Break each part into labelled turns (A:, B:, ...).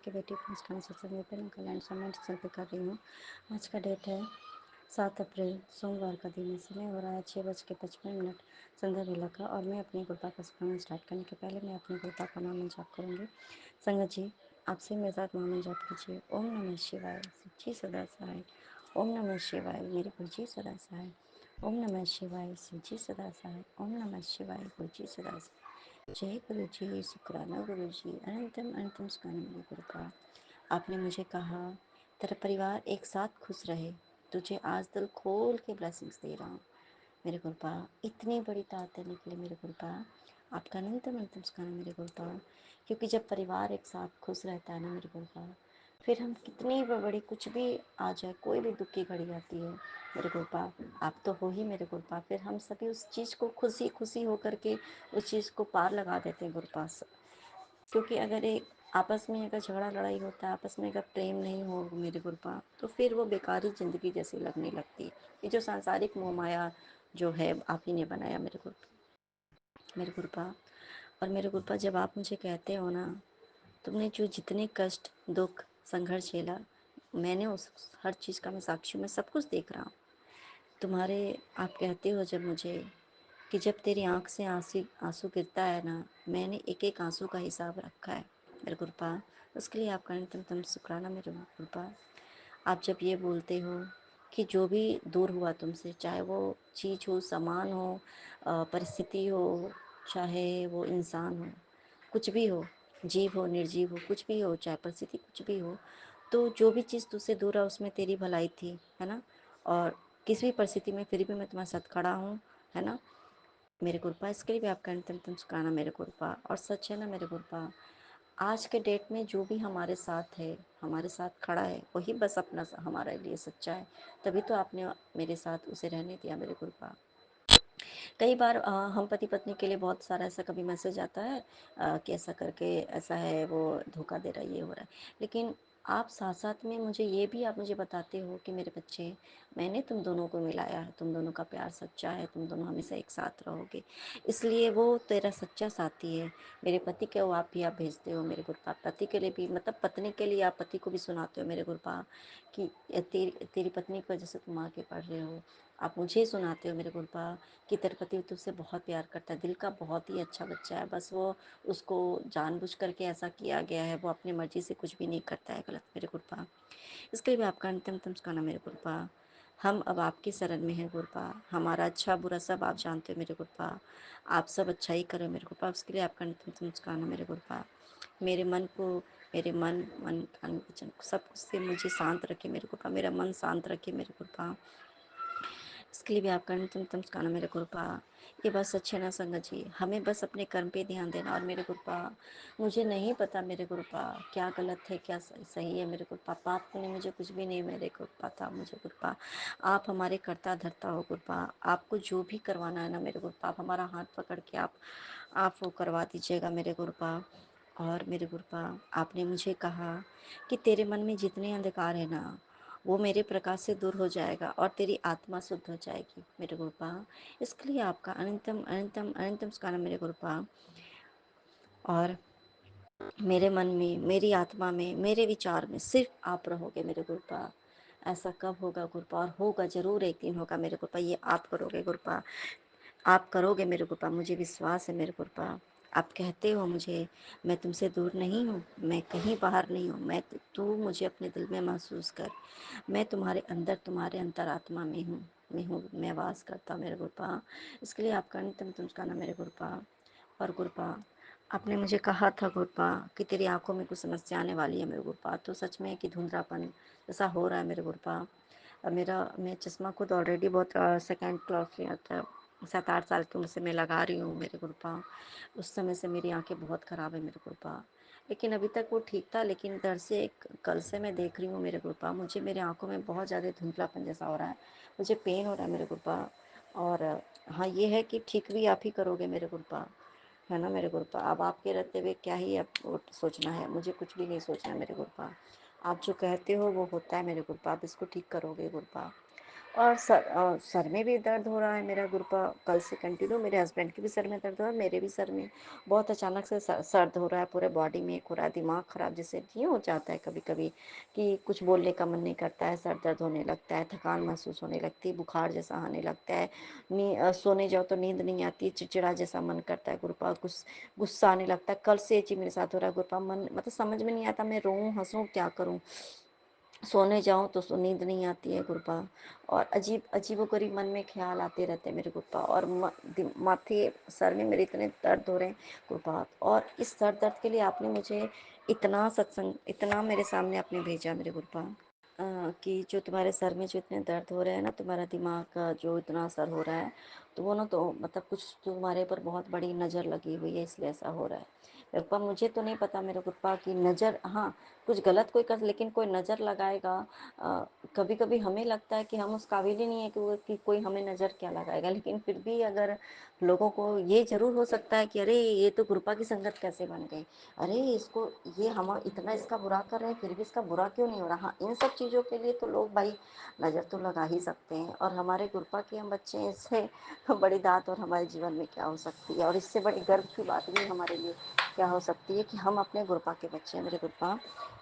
A: आपकी बेटी मुस्कान सत्संग पे मैं कल्याण समय पे कर रही हूँ। आज का डेट है 7 अप्रैल, सोमवार का दिन है। समय हो रहा है 6:55 संध्या बेला का। और मैं अपनी कृपा का स्मरण स्टार्ट करने के पहले मैं अपनी कृपा का नाम जाप करूँगी। संगत जी, आपसे मेरे साथ नाम जाप कीजिए। ओम नमः शिवाय, शिवजी सदा सहाय। ओम नमः शिवाय, मेरे गुरुजी सदा सहाय। ओम नमः शिवाय, शिवजी सदा सहाय। ओम नमः शिवाय, गुरुजी सदा सहाय। जय गुरु जी, शुक्राना गुरु जी, अनंतम अनंतम शुक्राना मेरे गुरुपा। आपने मुझे कहा तेरा परिवार एक साथ खुश रहे, तुझे आज दिल खोल के ब्लेसिंग्स दे रहा हूँ मेरे गुरुपा। इतनी बड़ी दात देने के लिए मेरे गुरुपा आपका अनंतम अनंतम शुक्राना मेरे गुरुपा। क्योंकि जब परिवार एक साथ खुश रहता है ना मेरे गुरुपा, फिर हम कितनी भी बड़ी कुछ भी आ जाए, कोई भी दुख की घड़ी आती है मेरे गुरुपा, आप तो हो ही मेरे गुरुपा, फिर हम सभी उस चीज़ को खुशी खुशी होकर के उस चीज़ को पार लगा देते हैं गुरुपा। क्योंकि अगर एक आपस में अगर झगड़ा लड़ाई होता है, आपस में अगर प्रेम नहीं हो मेरे गुरुपा, तो फिर वो बेकारी ज़िंदगी जैसी लगने लगती है। ये जो सांसारिक मोह माया जो है आप ही ने बनाया मेरे गुरुपा। और मेरे गुरुपा, जब आप मुझे कहते हो ना, तुमने जो जितने कष्ट दुख संघर्ष झेला, मैंने उस हर चीज़ का मैं साक्षी हूँ, मैं सब कुछ देख रहा हूँ तुम्हारे। आप कहते हो जब मुझे कि जब तेरी आँख से आंसू आंसू गिरता है ना, मैंने एक एक आंसू का हिसाब रखा है मेरे गुरुपा। उसके लिए आपका अनंतम शुक्राना मेरे गुरुपा। आप जब ये बोलते हो कि जो भी दूर हुआ तुमसे, चाहे वो चीज़ हो, सामान हो, परिस्थिति हो, चाहे वो इंसान हो, कुछ भी हो, जीव हो निर्जीव हो, कुछ भी हो, चाहे परिस्थिति कुछ भी हो, तो जो भी चीज़ तुझसे दूर है उसमें तेरी भलाई थी, है ना। और किसी भी परिस्थिति में फिर भी मैं तुम्हारे साथ खड़ा हूँ, है ना मेरे गुरुपा। इसके लिए भी आपका अनंतम शुक्राना मेरे गुरुपा। और सच है ना मेरे गुरुपा, आज के डेट में जो भी हमारे साथ है, हमारे साथ खड़ा है, वही बस अपना हमारे लिए सच्चा है। तभी तो आपने मेरे साथ उसे रहने दिया मेरे गुरुपा। कई बार हम पति पत्नी के लिए बहुत सारा ऐसा कभी मैसेज आता है कि ऐसा करके ऐसा है, वो धोखा दे रहा है, ये हो रहा है। लेकिन आप साथ साथ में मुझे ये भी आप मुझे बताते हो कि मेरे बच्चे, मैंने तुम दोनों को मिलाया है, तुम दोनों का प्यार सच्चा है, तुम दोनों हमेशा एक साथ रहोगे, इसलिए वो तेरा सच्चा साथी है। मेरे पति के वो आप भी आप भेजते हो मेरे गुरुपा। पति के लिए भी, मतलब पत्नी के लिए आप पति को भी सुनाते हो मेरे गुरुपा कि तेरी पत्नी की वजह से तुम आगे बढ़ रहे हो। आप मुझे सुनाते हो मेरे गुरुपा कि तेरे पति तुझसे बहुत प्यार करता है, दिल का बहुत ही अच्छा बच्चा है, बस वो उसको जानबूझ करके ऐसा किया गया है, वो अपनी मर्जी से कुछ भी नहीं करता है गलत मेरे गुरुपा। इसके लिए भी आपका अंतिम शुक्राना मेरे गुरुपा। हम अब आपकी शरण में हैं गुरुपा, हमारा अच्छा बुरा सब आप जानते हो मेरे गुरुपा। आप सब अच्छा ही करो मेरे गुरुपा, उसके लिए आपका अंतिम शुक्राना मेरे गुरुपा। मेरे मन को, मेरे मन कान वचन सब कुछ से मुझे शांत रखे मेरे गुरुपा, मेरा मन शांत रखे मेरे गुरुपा। इसके लिए भी आपका अनंतम शुक्राना मेरे गुरुपा। ये बात सच है ना संगत जी, हमें बस अपने कर्म पे ध्यान देना। और मेरे गुरुपा, मुझे नहीं पता मेरे गुरुपा क्या गलत है क्या सही है मेरे गुरुपा। पाप पुण्य मुझे कुछ भी नहीं मेरे गुरुपा था मुझे गुरुपा। आप हमारे कर्ता धर्ता हो गुरुपा। आपको जो भी करवाना है ना मेरे गुरुपा, आप हमारा हाथ पकड़ के आप वो करवा दीजिएगा मेरे गुरुपा। और मेरे गुरुपा, आपने मुझे कहा कि तेरे मन में जितने अंधकार है ना, वो मेरे प्रकाश से दूर हो जाएगा और तेरी आत्मा शुद्ध हो जाएगी मेरे गुरुपा। इसके लिए आपका अनंतम अनंतम अनंतम शुक्राना मेरे गुरुपा। और मेरे मन में, मेरी आत्मा में, मेरे विचार में सिर्फ आप रहोगे मेरे गुरुपा। ऐसा कब होगा गुरुपा? और होगा ज़रूर, एक दिन होगा मेरे गुरुपा। ये आप करोगे गुरुपा, आप करोगे मेरे गुरुपा, मुझे विश्वास है मेरे गुरुपा। आप कहते हो मुझे, मैं तुमसे दूर नहीं हूँ, मैं कहीं बाहर नहीं हूँ, तू मुझे अपने दिल में महसूस कर, मैं तुम्हारे अंदर, तुम्हारे अंतरात्मा में हूँ, मैं वास करता हूँ मेरे गुरुपा। इसके लिए आपका अंतिम तुमकाना मेरे गुरुपा। और गुरुपा, आपने मुझे कहा था गुरुपा कि तेरी आंखों में कुछ समस्या आने वाली है मेरे गुरुपा। तो सच में कि धुंधलापन जैसा हो रहा है मेरे गुरुपा। मैं चश्मा खुद ऑलरेडी बहुत सेकेंड क्लास से आता है, 7-8 साल की उम्र से मैं लगा रही हूँ मेरे गुरुपा। उस समय से मेरी आंखें बहुत ख़राब है मेरे गुरुपा, लेकिन अभी तक वो ठीक था। लेकिन इधर से कल से मैं देख रही हूँ मेरे गुरुपा, मुझे मेरे आंखों में बहुत ज़्यादा धुंधलापन जैसा हो रहा है, मुझे पेन हो रहा है मेरे गुरुपा। और हाँ, ये है कि ठीक भी आप ही करोगे मेरे गुरुपा, है ना मेरे गुरुपा। अब आपके रहते हुए क्या ही अब वो सोचना है, मुझे कुछ भी नहीं सोचना है मेरे गुरुपा। आप जो कहते हो वो होता है मेरे गुरुपा, आप इसको ठीक करोगे गुरुपा। और सर में भी दर्द हो रहा है मेरा गुरुपा, कल से कंटिन्यू। मेरे हस्बैंड के भी सर में दर्द हो रहा है, मेरे भी सर में बहुत अचानक से सर्द हो रहा है, पूरे बॉडी में एक हो रहा है, दिमाग ख़राब जैसे नहीं हो जाता है कभी कभी, कि कुछ बोलने का मन नहीं करता है, सर दर्द होने लगता है, थकान महसूस होने लगती है, बुखार जैसा आने लगता है, सोने जाओ तो नींद नहीं आती, चिड़चिड़ा जैसा मन करता है गुरुपा, गुस्सा आने लगता है। कल से ये चीज़ मेरे साथ हो रहा है गुरुपा, मन मतलब समझ में नहीं आता, मैं रोऊं हंसूं क्या करूं। सोने जाऊँ तो नींद नहीं आती है गुरुपा, और अजीब अजीबोगरीब मन में ख्याल आते रहते हैं मेरे गुरुपा, और माथे सर में मेरे इतने दर्द हो रहे हैं गुरुपा। और इस सर दर्द के लिए आपने मुझे इतना सत्संग, इतना मेरे सामने आपने भेजा मेरे गुरुपा, कि जो तुम्हारे सर में जो इतने दर्द हो रहे हैं ना, तुम्हारा दिमाग का जो इतना असर हो रहा है, तो वो ना तो मतलब कुछ तुम्हारे ऊपर बहुत बड़ी नज़र लगी हुई है, इसलिए ऐसा हो रहा है मेरे पापा। मुझे तो नहीं पता मेरे पापा की नज़र, हाँ कुछ गलत कोई कर, लेकिन कोई नज़र लगाएगा। कभी कभी हमें लगता है कि हम उस काबिल ही नहीं है कि कोई हमें नज़र क्या लगाएगा, लेकिन फिर भी अगर लोगों को ये ज़रूर हो सकता है कि अरे ये तो गुरुपा की संगत कैसे बन गई, अरे इसको, ये हम इतना इसका बुरा कर रहे हैं फिर भी इसका बुरा क्यों नहीं हो रहा। हाँ, इन सब चीज़ों के लिए तो लोग भाई नज़र तो लगा ही सकते हैं, और हमारे गुरुपा के हम बच्चे हैं, इससे बड़ी दात और हमारे जीवन में क्या हो सकती है, और इससे बड़ी गर्व की बात भी हमारे लिए क्या हो सकती है कि हम अपने गुरुपा के बच्चे हैं मेरे गुरुपा।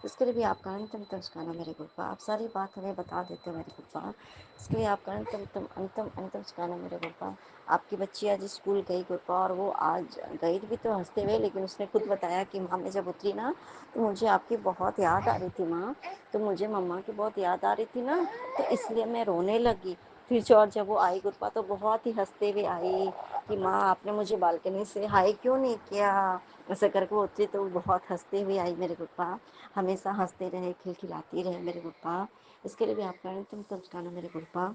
A: इसके लिए भी आपका अंतम तमस्काना मेरे गुरुपा, आप सारी बात हमें बता देते हो मेरे गुरुपा, इसके लिए आपका अंतम तम अंतम अंतम स्काना मेरे गुरुपा। आपकी बच्ची आज स्कूल गई गुरुपा, और वो आज गई भी तो हंसते हुए, लेकिन उसने खुद बताया कि माँ मैं जब उतरी ना तो मुझे आपकी बहुत याद आ रही थी माँ, तो मुझे मम्मा की बहुत याद आ रही थी ना, तो इसलिए मैं रोने लगी। फिर और जब वो आई गुरुपा तो बहुत ही हंसते हुए आई कि माँ आपने मुझे बालकनी से हाय क्यों नहीं किया, ऐसा करके वो उतरी तो वो बहुत हंसते हुए आई मेरे गुरुपा। हमेशा हंसते रहे, खिलखिलाती रहे मेरे गुरुपा, इसके लिए भी आपका अंतिम तमस्काना मेरे गुरुपा।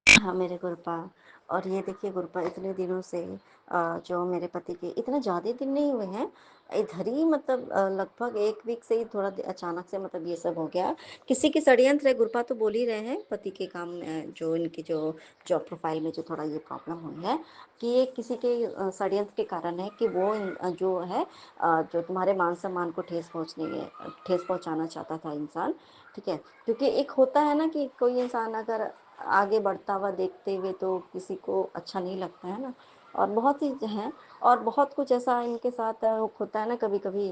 A: हाँ मेरे गुरुपा। और ये देखिए गुरुपा, इतने दिनों से जो मेरे पति के इतने ज़्यादा दिन नहीं हुए हैं, इधर ही मतलब लगभग 1 वीक से ही थोड़ा अचानक से मतलब ये सब हो गया। किसी की षड्यंत्र है गुरुपा, तो बोल ही रहे हैं पति के काम जो इनकी जो जॉब प्रोफाइल में जो थोड़ा ये प्रॉब्लम हुई है, कि ये किसी के षड्यंत्र के कारण है, कि वो जो है जो तुम्हारे मान सम्मान को ठेस पहुंचाना चाहता था इंसान, ठीक है। क्योंकि एक होता है ना कि कोई इंसान अगर आगे बढ़ता हुआ देखते हुए तो किसी को अच्छा नहीं लगता है ना, और बहुत ही हैं, और बहुत कुछ ऐसा इनके साथ होता है ना कभी कभी,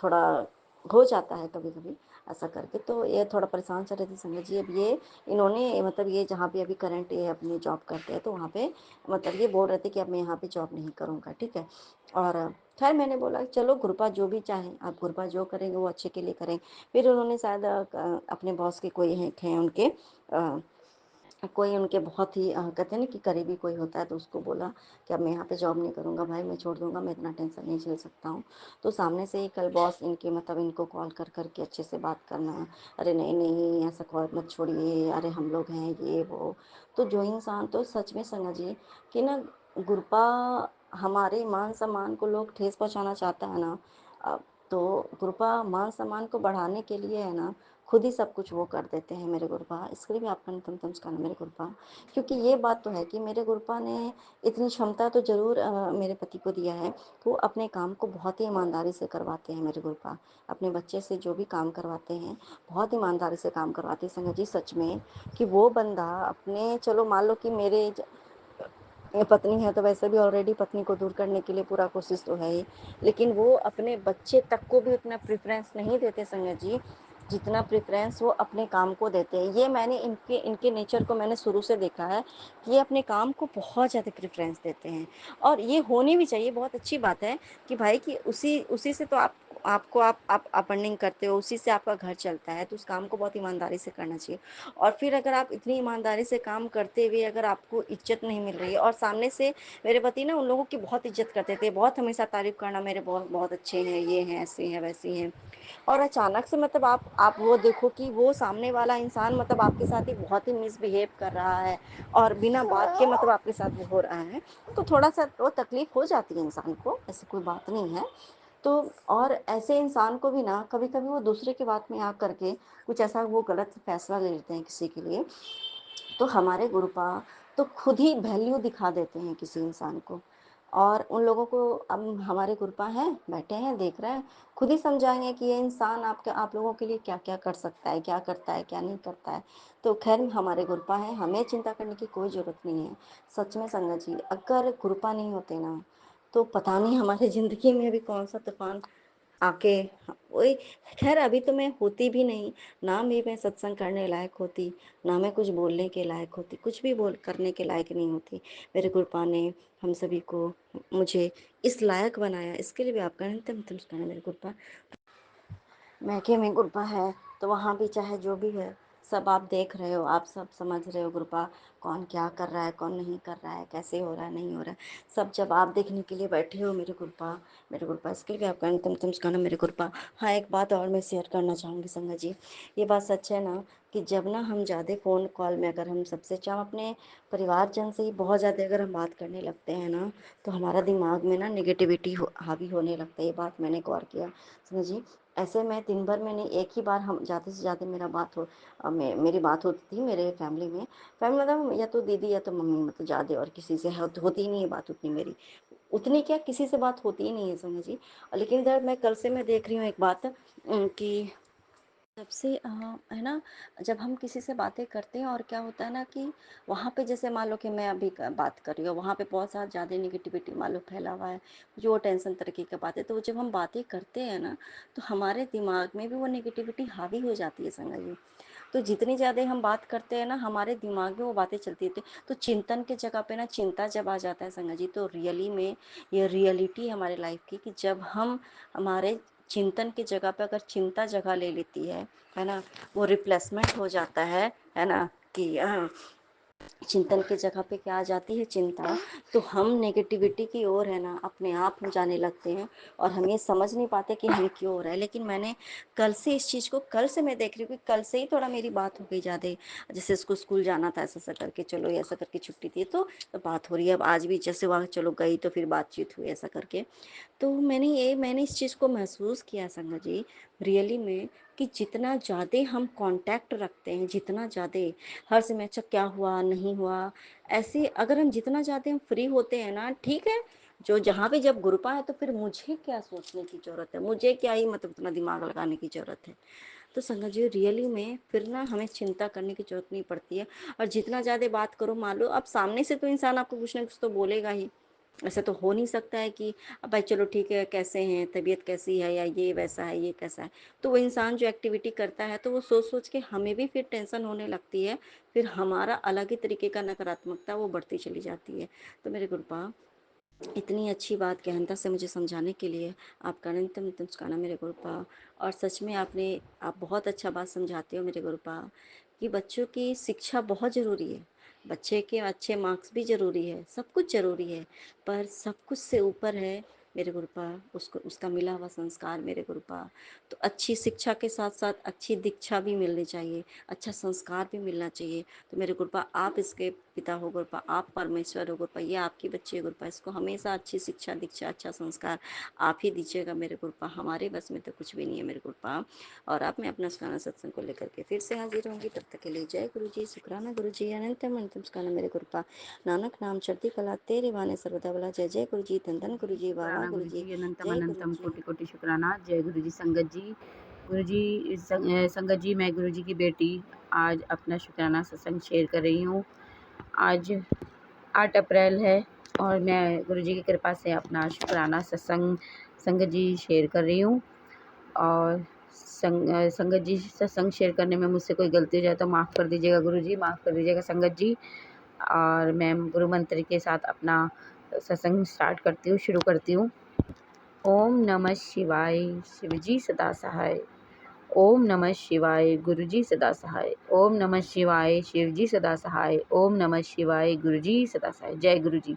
A: थोड़ा हो जाता है कभी कभी ऐसा करके, तो ये थोड़ा परेशान चल रही थी संगत जी। अब ये इन्होंने मतलब ये जहाँ पे अभी करंट ये अपनी जॉब करते हैं, तो वहाँ पे मतलब ये बोल रहे थे कि अब मैं यहाँ पे जॉब नहीं करूँगा, ठीक है। और खैर मैंने बोला चलो गुरुपा जो भी चाहें, आप गुरुपा जो करेंगे वो अच्छे के लिए करें। फिर उन्होंने शायद अपने बॉस के कोई हैं उनके कोई उनके बहुत ही कहते हैं ना कि करीबी कोई होता है, तो उसको बोला कि अब मैं यहाँ पे जॉब नहीं करूँगा भाई, मैं छोड़ दूँगा, मैं इतना टेंशन नहीं झेल सकता हूँ। तो सामने से ही कल बॉस इनके मतलब इनको कॉल कर कर के अच्छे से बात करना, अरे नहीं नहीं ऐसा कॉल मत छोड़िए, अरे हम लोग हैं ये वो। तो जो इंसान तो सच में समझिए कि ना गुरपा हमारे मान सम्मान को लोग ठेस पहुँचाना चाहता है ना, अ, तो गुरपा मान सम्मान को बढ़ाने के लिए है ना, खुद ही सब कुछ वो कर देते हैं मेरे गुरुपा। इसके लिए भी आपका नितम नमस्कार मेरे गुरुपा। क्योंकि ये बात तो है कि मेरे गुरुपा ने इतनी क्षमता तो ज़रूर मेरे पति को दिया है, तो वो अपने काम को बहुत ही ईमानदारी से करवाते हैं मेरे गुरुपा। अपने बच्चे से जो भी काम करवाते हैं, बहुत ईमानदारी से काम करवाते हैं संगत जी, सच में। कि वो बंदा अपने, चलो मान लो कि मेरे ये पत्नी है तो वैसे भी ऑलरेडी पत्नी को दूर करने के लिए पूरा कोशिश तो है ही, लेकिन वो अपने बच्चे तक को भी उतना प्रेफरेंस नहीं देते संगत जी, जितना प्रेफरेंस वो अपने काम को देते हैं। ये मैंने इनके इनके नेचर को मैंने शुरू से देखा है कि ये अपने काम को बहुत ज़्यादा प्रेफरेंस देते हैं, और ये होनी भी चाहिए, बहुत अच्छी बात है कि भाई कि उसी उसी से तो आप अर्निंग करते हो, उसी से आपका घर चलता है, तो उस काम को बहुत ईमानदारी से करना चाहिए। और फिर अगर आप इतनी ईमानदारी से काम करते हुए अगर आपको इज्जत नहीं मिल रही है, और सामने से मेरे पति ना उन लोगों की बहुत इज्जत करते थे, बहुत हमेशा तारीफ करना, मेरे बहुत बहुत अच्छे हैं, ये हैं, ऐसे हैं, वैसे हैं। और अचानक से मतलब आप वो देखो कि वो सामने वाला इंसान मतलब आपके साथ ही बहुत ही मिसबिहेव कर रहा है, और बिना बात के मतलब आपके साथ वो हो रहा है, तो थोड़ा सा वो तकलीफ हो जाती है इंसान को, ऐसी कोई बात नहीं है। तो और ऐसे इंसान को भी ना कभी कभी वो दूसरे की बात में आ करके कुछ ऐसा वो गलत फैसला ले लेते हैं किसी के लिए, तो हमारे गुरुपा तो खुद ही वैल्यू दिखा देते हैं किसी इंसान को। और उन लोगों को अब हमारे गुरुपा हैं, बैठे हैं, देख रहे हैं, खुद ही समझाएंगे कि ये इंसान आप लोगों के लिए क्या क्या कर सकता है, क्या करता है, क्या नहीं करता है। तो खैर हमारे गुरुपा हैं, हमें चिंता करने की कोई ज़रूरत नहीं है। सच में संगत जी, अगर गुरुपा नहीं होते ना तो पता नहीं हमारे ज़िंदगी में भी कौन सा तूफान आके वही। खैर अभी तो मैं होती भी नहीं, ना भी मैं सत्संग करने लायक होती, ना मैं कुछ बोलने के लायक होती, कुछ भी बोल करने के लायक नहीं होती। मेरे गुरुपा ने हम सभी को, मुझे इस लायक बनाया, इसके लिए भी आपका अंतिम नमस्कार है मेरे गुरुपा। मैके में गुरुपा है तो वहाँ भी चाहे जो भी है, सब आप देख रहे हो, आप सब समझ रहे हो गुरुपा कौन क्या कर रहा है, कौन नहीं कर रहा है, कैसे हो रहा है, नहीं हो रहा है, सब जब आप देखने के लिए बैठे हो मेरे गुरुपा, मेरे गुरुपा, इसके लिए भी आपका अंतिम नमस्कार है मेरे गुरुपा। हाँ, एक बात और मैं शेयर करना चाहूँगी संगत जी, ये बात सच है ना कि जब ना हम ज़्यादा फ़ोन कॉल में अगर हम सबसे चाहे अपने परिवारजन से ही बहुत ज़्यादा अगर हम बात करने लगते हैं ना, तो हमारा दिमाग में ना नेगेटिविटी हावी होने लगता है। ये बात मैंने गौर किया समझ जी। ऐसे में दिन भर में नहीं, एक ही बार हम ज़्यादा से ज़्यादा मेरा बात हो मेरी बात होती थी मेरे फैमिली मतलब या तो दीदी या तो मम्मी, मतलब ज़्यादा और किसी से होती ही नहीं है बात उतनी मेरी, उतनी क्या किसी से बात होती ही नहीं है समझिए। लेकिन इधर मैं कल से मैं देख रही हूँ एक बात कि जब से है ना, जब हम किसी से बातें करते हैं और क्या होता है ना कि वहाँ पे जैसे मान लो कि मैं अभी बात कर रही हूँ, वहाँ पे बहुत सारा ज़्यादा निगेटिविटी मान लो फैला हुआ है, जो टेंशन तरीके की बातें, तो जब हम बातें करते हैं ना तो हमारे दिमाग में भी वो निगेटिविटी हावी हो जाती है संगत जी। तो जितनी ज़्यादा हम बात करते हैं ना हमारे दिमाग में वो बातें चलती रहती हैं, तो चिंतन की जगह पे ना चिंता जब आ जाता है संगत जी, तो रियली में ये रियलिटी हमारे लाइफ की कि जब हम हमारे चिंतन की जगह पे अगर चिंता जगह ले लेती है ना, वो रिप्लेसमेंट हो जाता है ना, कि चिंतन की जगह पे क्या आ जाती है, चिंता। तो हम नेगेटिविटी की ओर है ना अपने आप हम जाने लगते हैं और हम ये समझ नहीं पाते कि हमें क्यों हो रहा है। लेकिन मैंने कल से इस चीज़ को, कल से मैं देख रही हूँ कि कल से ही थोड़ा मेरी बात हो गई ज़्यादा, जैसे इसको स्कूल जाना था ऐसा ऐसा करके, चलो ऐसा करके छुट्टी थी तो बात हो रही है। अब आज भी जैसे वहाँ चलो गई तो फिर बातचीत हुई ऐसा करके। तो मैंने इस चीज़ को महसूस किया संगत जी, रियली में, कि जितना ज़्यादा हम कांटेक्ट रखते हैं, जितना ज़्यादा हर समय अच्छा क्या हुआ नहीं हुआ, ऐसे अगर हम जितना ज़्यादा हम फ्री होते हैं ना, ठीक है, जो जहाँ पे जब गुरुपा है तो फिर मुझे क्या सोचने की ज़रूरत है, मुझे क्या ही मतलब उतना दिमाग लगाने की ज़रूरत है। तो संगत जी रियली में फिर ना हमें चिंता करने की ज़रूरत नहीं पड़ती है। और जितना ज़्यादा बात करो, मान लो अब सामने से तो इंसान आपको कुछ ना कुछ तो बोलेगा ही, ऐसा तो हो नहीं सकता है कि अब भाई चलो ठीक है, कैसे हैं, तबीयत कैसी है, या ये वैसा है, ये कैसा है। तो वो इंसान जो एक्टिविटी करता है तो वो सोच सोच के हमें भी फिर टेंशन होने लगती है, फिर हमारा अलग ही तरीके का नकारात्मकता वो बढ़ती चली जाती है। तो मेरे गुरुपा, इतनी अच्छी बात गहनता से मुझे समझाने के लिए आपका अनंतम तुझकाना मेरे गुरुपा। और सच में आप बहुत अच्छा बात समझाते हो मेरे गुरुपा, कि बच्चों की शिक्षा बहुत ज़रूरी है, बच्चे के अच्छे मार्क्स भी ज़रूरी है, सब कुछ ज़रूरी है, पर सब कुछ से ऊपर है मेरे गुरुपा उसको उसका मिला हुआ संस्कार मेरे गुरुपा। तो अच्छी शिक्षा के साथ साथ अच्छी दीक्षा भी मिलनी चाहिए, अच्छा संस्कार भी मिलना चाहिए। तो मेरे गुरुपा आप इसके पिता हो गुरुपा, आप परमेश्वर हो गुरुपा, ये आपकी बच्ची है गुरुपा, इसको हमेशा अच्छी शिक्षा दीक्षा अच्छा संस्कार आप ही दीजिएगा मेरे गुरुपा, हमारे बस में तो कुछ भी नहीं है मेरे गुरुपा। और अब मैं अपना सुखाना सत्संग को लेकर के फिर से हाजिर होंगी, तब तक के लिए जय गुरु जी, शुक्राना गुरु जी, अनंतम अनंतम सुखाना मेरे गुरुपा। नानक नाम चढ़ती कला तेरे वाने सर्वदा भला, जय जय गुरु जी, धन धन गुरु जी, वाह वाह
B: शुक्राना
A: गुरु
B: गुरु
A: जी,
B: जी, अनंतम
A: जय गुरु
B: अनंतम
A: जी।
B: कोटि कोटि शुक्राना। जय गुरु जी। संगत जी, गुरु जी संगत जी, मैं गुरु जी की बेटी आज अपना शुक्राना सत्संग शेयर कर रही हूँ। आज 8 अप्रैल है और मैं गुरु जी की कृपा से अपना शुक्राना सत्संग संगत जी शेयर कर रही हूँ। और संगत जी सत्संग शेयर करने में मुझसे कोई गलती हो जाए तो माफ़ कर दीजिएगा गुरु जी, माफ़ कर दीजिएगा संगत जी। और मैं गुरु मंत्र के साथ अपना सत्संग स्टार्ट करती हूँ, शुरू करती हूँ। ओम नमः शिवाय, शिवजी सदा सहाय। ओम नमः शिवाय, गुरुजी सदा सहाय। ओम नमः शिवाय, शिवजी सदा सहाय। ओम नमः शिवाय, गुरुजी सदा सहाय। जय गुरुजी।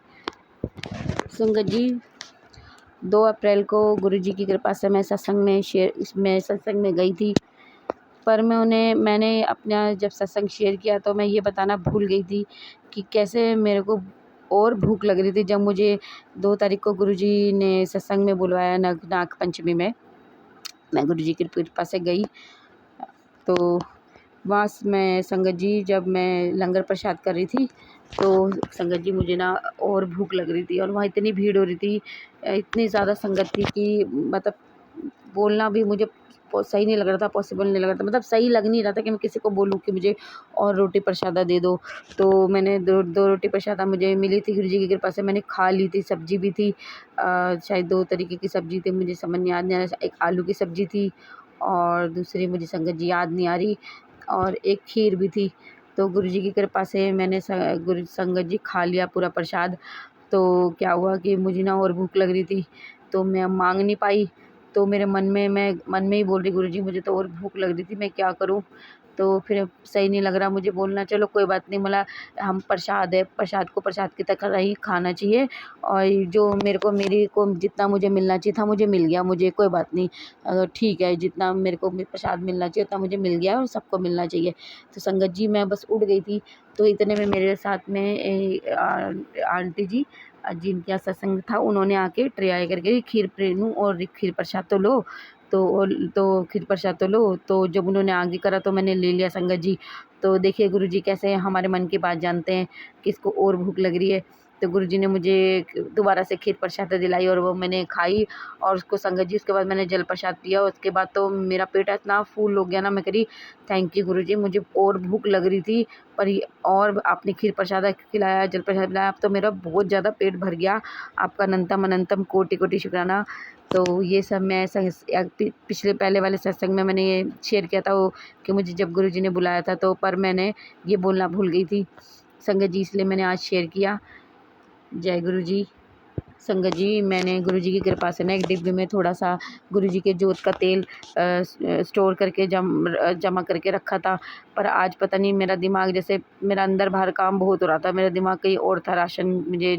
B: संगत जी, 2 अप्रैल को गुरुजी की कृपा से मैं सत्संग में गई थी, पर मैंने अपना जब सत्संग शेयर किया तो मैं ये बताना भूल गई थी कि कैसे मेरे को और भूख लग रही थी जब मुझे 2 तारीख को गुरुजी ने सत्संग में बुलवाया नाग पंचमी में। मैं गुरुजी की कृपा से गई तो वहाँ मैं संगत जी जब मैं लंगर प्रसाद कर रही थी तो संगत जी मुझे ना और भूख लग रही थी और वहाँ इतनी भीड़ हो रही थी, इतनी ज़्यादा संगत थी कि मतलब बोलना भी मुझे सही नहीं लग रहा था, पॉसिबल नहीं लग रहा था, मतलब सही लग नहीं रहा था कि मैं किसी को बोलूँ कि मुझे और रोटी प्रसादा दे दो। तो मैंने दो रोटी प्रसादा मुझे मिली थी, गुरु जी की कृपा से मैंने खा ली थी। सब्जी भी थी, शायद 2 तरीके की सब्जी थी, मुझे समझ नहीं याद नहीं आ रहा। एक आलू की सब्जी थी और दूसरी मुझे संगत जी याद नहीं आ रही, और एक खीर भी थी। तो गुरु जी की कृपा से मैंने गुरु संगत जी खा लिया पूरा प्रसाद। तो क्या हुआ कि मुझे ना और भूख लग रही थी, तो मैं मांग नहीं पाई। तो मेरे मैं मन में ही बोल रही, गुरु जी मुझे तो और भूख लग रही थी, मैं क्या करूँ? तो फिर सही नहीं लग रहा मुझे बोलना, चलो कोई बात नहीं, मला हम प्रसाद है, प्रसाद को प्रसाद की तरह ही खाना चाहिए। और जो मेरे को जितना मुझे मिलना चाहिए था मुझे मिल गया, मुझे कोई बात नहीं, ठीक है, जितना मेरे को प्रसाद मिलना चाहिए उतना मुझे मिल गया और सबको मिलना चाहिए। तो संगत जी मैं बस उठ गई थी, तो इतने में मेरे साथ में आंटी जी जिनके यहाँ सत्संग था, उन्होंने आके ट्रे आए करके खीर प्रेनू और खीर प्रसाद तो लो। तो खीर प्रसाद तो लो, तो जब उन्होंने आगे करा तो मैंने ले लिया संगत जी। तो देखिए गुरु जी कैसे हमारे मन की बात जानते हैं, किसको और भूख लग रही है। तो गुरु जी ने मुझे दोबारा से खीर प्रसाद दिलाई और वो मैंने खाई, और उसको संगत जी उसके बाद मैंने जल प्रसाद पिया। उसके बाद तो मेरा पेट इतना फूल हो गया ना, मैं करी थैंक यू गुरु जी, मुझे और भूख लग रही थी पर और आपने खीर प्रसाद खिलाया, जल प्रसाद पिलाया, अब तो मेरा बहुत ज़्यादा पेट भर गया। आपका अनंतम अनंतम कोटि कोटि शुक्राना। तो ये सब मैं पिछले पहले वाले सत्संग में मैंने ये शेयर किया था, वो कि मुझे जब गुरु जी ने बुलाया था तो पर मैंने ये बोलना भूल गई थी संगत जी, इसलिए मैंने आज शेयर किया। जय गुरु जी। संगत जी मैंने गुरु जी की कृपा से ना एक डिब्बे में थोड़ा सा गुरु जी के जोत का तेल स्टोर करके जमा करके रखा था। पर आज पता नहीं मेरा दिमाग, जैसे मेरा अंदर बाहर काम बहुत हो रहा था, मेरा दिमाग कहीं और था। मुझे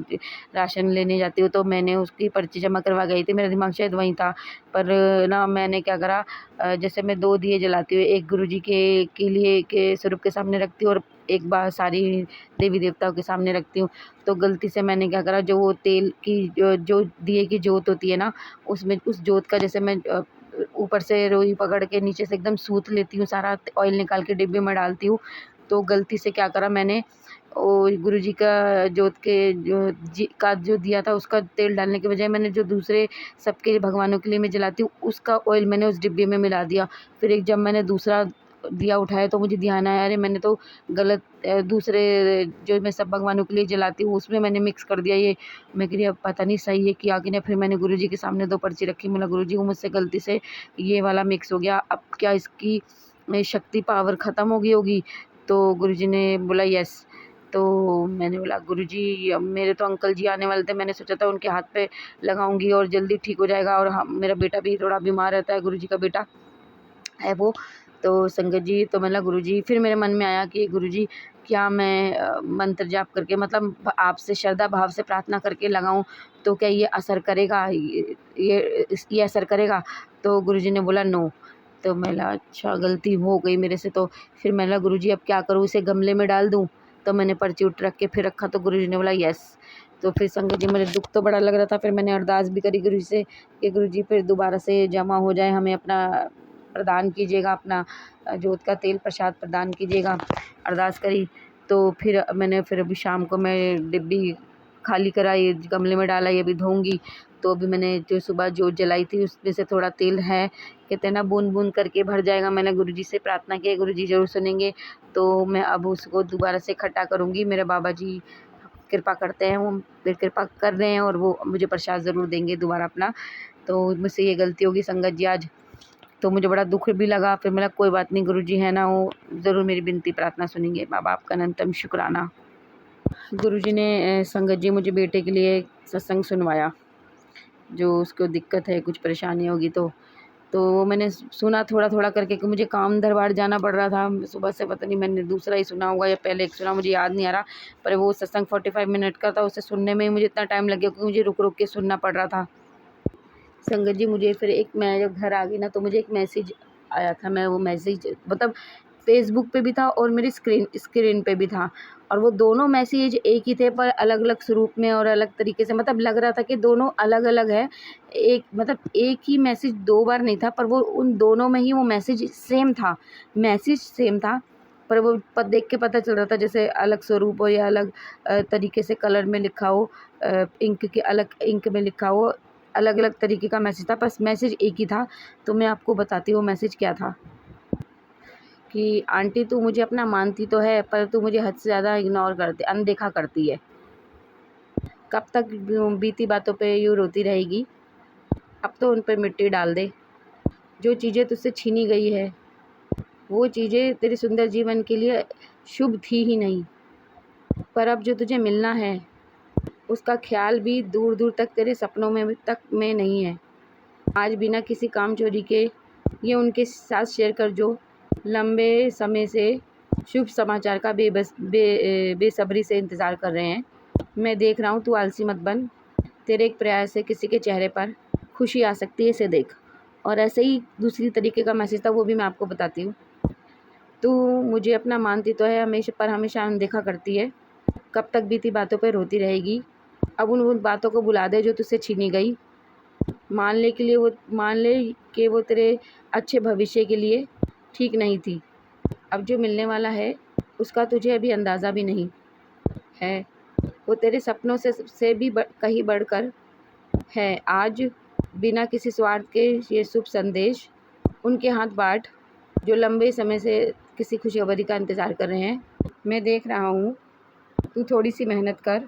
B: राशन लेने जाती हूँ तो मैंने उसकी पर्ची जमा करवा गई थी, मेरा दिमाग शायद वहीं था। पर ना मैंने क्या करा, जैसे मैं 2 दिए जलाती हूँ, एक गुरु जी के लिए के स्वरूप के सामने रखती हूँ और एक बार सारी देवी देवताओं के सामने रखती हूँ। तो गलती से मैंने क्या करा, जो वो तेल की जो दिए की जोत होती है ना, उसमें उस जोत का जैसे मैं ऊपर से रोई पकड़ के नीचे से एकदम सूत लेती हूँ, सारा ऑयल निकाल के डिब्बे में डालती हूँ। तो गलती से क्या करा मैंने, वो गुरु जी का जोत के जो दिया था उसका तेल डालने के बजाय मैंने जो दूसरे सबके भगवानों के लिए मैं जलाती हूँ उसका ऑयल मैंने उस डिब्बे में मिला दिया। फिर एक जब मैंने दूसरा दिया उठाया तो मुझे ध्यान आया, अरे मैंने तो गलत दूसरे जो मैं सब भगवानों के लिए जलाती हूँ उसमें मैंने मिक्स कर दिया ये। मैं कह रही अब पता नहीं सही है किया कि नहीं। फिर मैंने गुरुजी के सामने 2 पर्ची रखी, बोला गुरुजी को मुझसे गलती से ये वाला मिक्स हो गया, अब क्या इसकी शक्ति पावर ख़त्म हो गई होगी? तो गुरुजी ने बोला यस। तो मैंने बोला गुरुजी अब मेरे तो अंकल जी आने वाले थे, मैंने सोचा था उनके हाथ पे लगाऊंगी और जल्दी ठीक हो जाएगा, और मेरा बेटा भी थोड़ा बीमार रहता है, गुरुजी का बेटा है वो। तो संगत जी तो मतलब गुरुजी, फिर मेरे मन में आया कि गुरुजी क्या मैं मंत्र जाप करके मतलब आपसे श्रद्धा भाव से प्रार्थना करके लगाऊं तो क्या ये असर करेगा, ये असर करेगा? तो गुरुजी ने बोला नो। तो मैं बोला अच्छा गलती हो गई मेरे से। तो फिर मैं बोला गुरुजी अब क्या करूँ, इसे गमले में डाल दूँ? तो मैंने पर्ची उठ रख के फिर रखा तो गुरुजी ने बोला यस। तो फिर संगत जी मुझे दुख तो बड़ा लग रहा था, फिर मैंने अरदास भी करी गुरुजी से कि गुरुजी फिर दोबारा से जमा हो जाए, हमें अपना प्रदान कीजिएगा, अपना जोत का तेल प्रसाद प्रदान कीजिएगा, अरदास करी। तो फिर मैंने फिर अभी शाम को मैं डिब्बी खाली करा, ये गमले में डाला, ये अभी धोऊंगी। तो अभी मैंने जो सुबह जोत जलाई थी उसमें से थोड़ा तेल है, कहते हैं ना बूंद बूंद करके भर जाएगा। मैंने गुरुजी से प्रार्थना की, गुरुजी ज़रूर सुनेंगे। तो मैं अब उसको दोबारा से इकट्ठा करूँगी, मेरे बाबा जी कृपा करते हैं, वो कृपा कर रहे हैं और वो मुझे प्रसाद ज़रूर देंगे दोबारा अपना। तो मुझसे ये गलती होगी संगत जी आज, तो मुझे बड़ा दुख भी लगा। फिर मैंने कोई बात नहीं, गुरुजी है ना, वो ज़रूर मेरी विनती प्रार्थना सुनेंगे। बाबा आपका अनंतम शुक्राना। गुरुजी ने संगत जी मुझे बेटे के लिए सत्संग सुनवाया, जो उसको दिक्कत है, कुछ परेशानी होगी तो वो मैंने सुना थोड़ा थोड़ा करके, कि मुझे काम दरबार जाना पड़ रहा था सुबह से, पता नहीं मैंने दूसरा ही सुना होगा या पहले एक सुना, मुझे याद नहीं आ रहा। पर वो सत्संग 45 मिनट का था, उसे सुनने में ही मुझे इतना टाइम लग गया क्योंकि मुझे रुक रुक के सुनना पड़ रहा था। संगत जी मुझे फिर मैं जब घर आ गई ना तो मुझे एक मैसेज आया था, मैं वो मैसेज मतलब फेसबुक पे भी था और मेरी स्क्रीन पे भी था, और वो दोनों मैसेज एक ही थे पर अलग अलग स्वरूप में और अलग तरीके से, मतलब लग रहा था कि दोनों अलग अलग है। एक मतलब एक ही मैसेज 2 बार नहीं था, पर वो उन दोनों में ही वो मैसेज सेम था, मैसेज सेम था। पर वो देख के पता चल रहा था जैसे अलग स्वरूप हो या अलग तरीके से कलर में लिखा हो, इंक के अलग इंक में लिखा हो, अलग अलग तरीके का मैसेज था, बस मैसेज एक ही था। तो मैं आपको बताती हूँ मैसेज क्या था। कि आंटी तू मुझे अपना मानती तो है, पर तू मुझे हद से ज़्यादा इग्नोर करती, अनदेखा करती है। कब तक बीती बातों पे यूँ रोती रहेगी? अब तो उन पर मिट्टी डाल दे। जो चीज़ें तुझसे छीनी गई है वो चीज़ें तेरे सुंदर जीवन के लिए शुभ थी ही नहीं, पर अब जो तुझे मिलना है उसका ख्याल भी दूर दूर तक तेरे सपनों में नहीं है। आज बिना किसी काम चोरी के ये उनके साथ शेयर कर जो लंबे समय से शुभ समाचार का बेसब्री से इंतज़ार कर रहे हैं। मैं देख रहा हूँ, तू आलसी मत बन। तेरे एक प्रयास से किसी के चेहरे पर खुशी आ सकती है, इसे देख। और ऐसे ही दूसरी तरीके का मैसेज था, वो भी मैं आपको बताती हूँ। तू मुझे अपना मानती तो है, हमेशा अनदेखा करती है। कब तक बीती बातों पर रोती रहेगी? अब उन बातों को भुला दे जो तुझसे छीनी गई। मान ले कि वो तेरे अच्छे भविष्य के लिए ठीक नहीं थी। अब जो मिलने वाला है उसका तुझे अभी अंदाज़ा भी नहीं है। वो तेरे सपनों से भी कहीं बढ़कर है। आज बिना किसी स्वार्थ के ये शुभ संदेश उनके हाथ बाँट जो लंबे समय से किसी खुशखबरी का इंतज़ार कर रहे हैं। मैं देख रहा हूँ, तू थोड़ी सी मेहनत कर।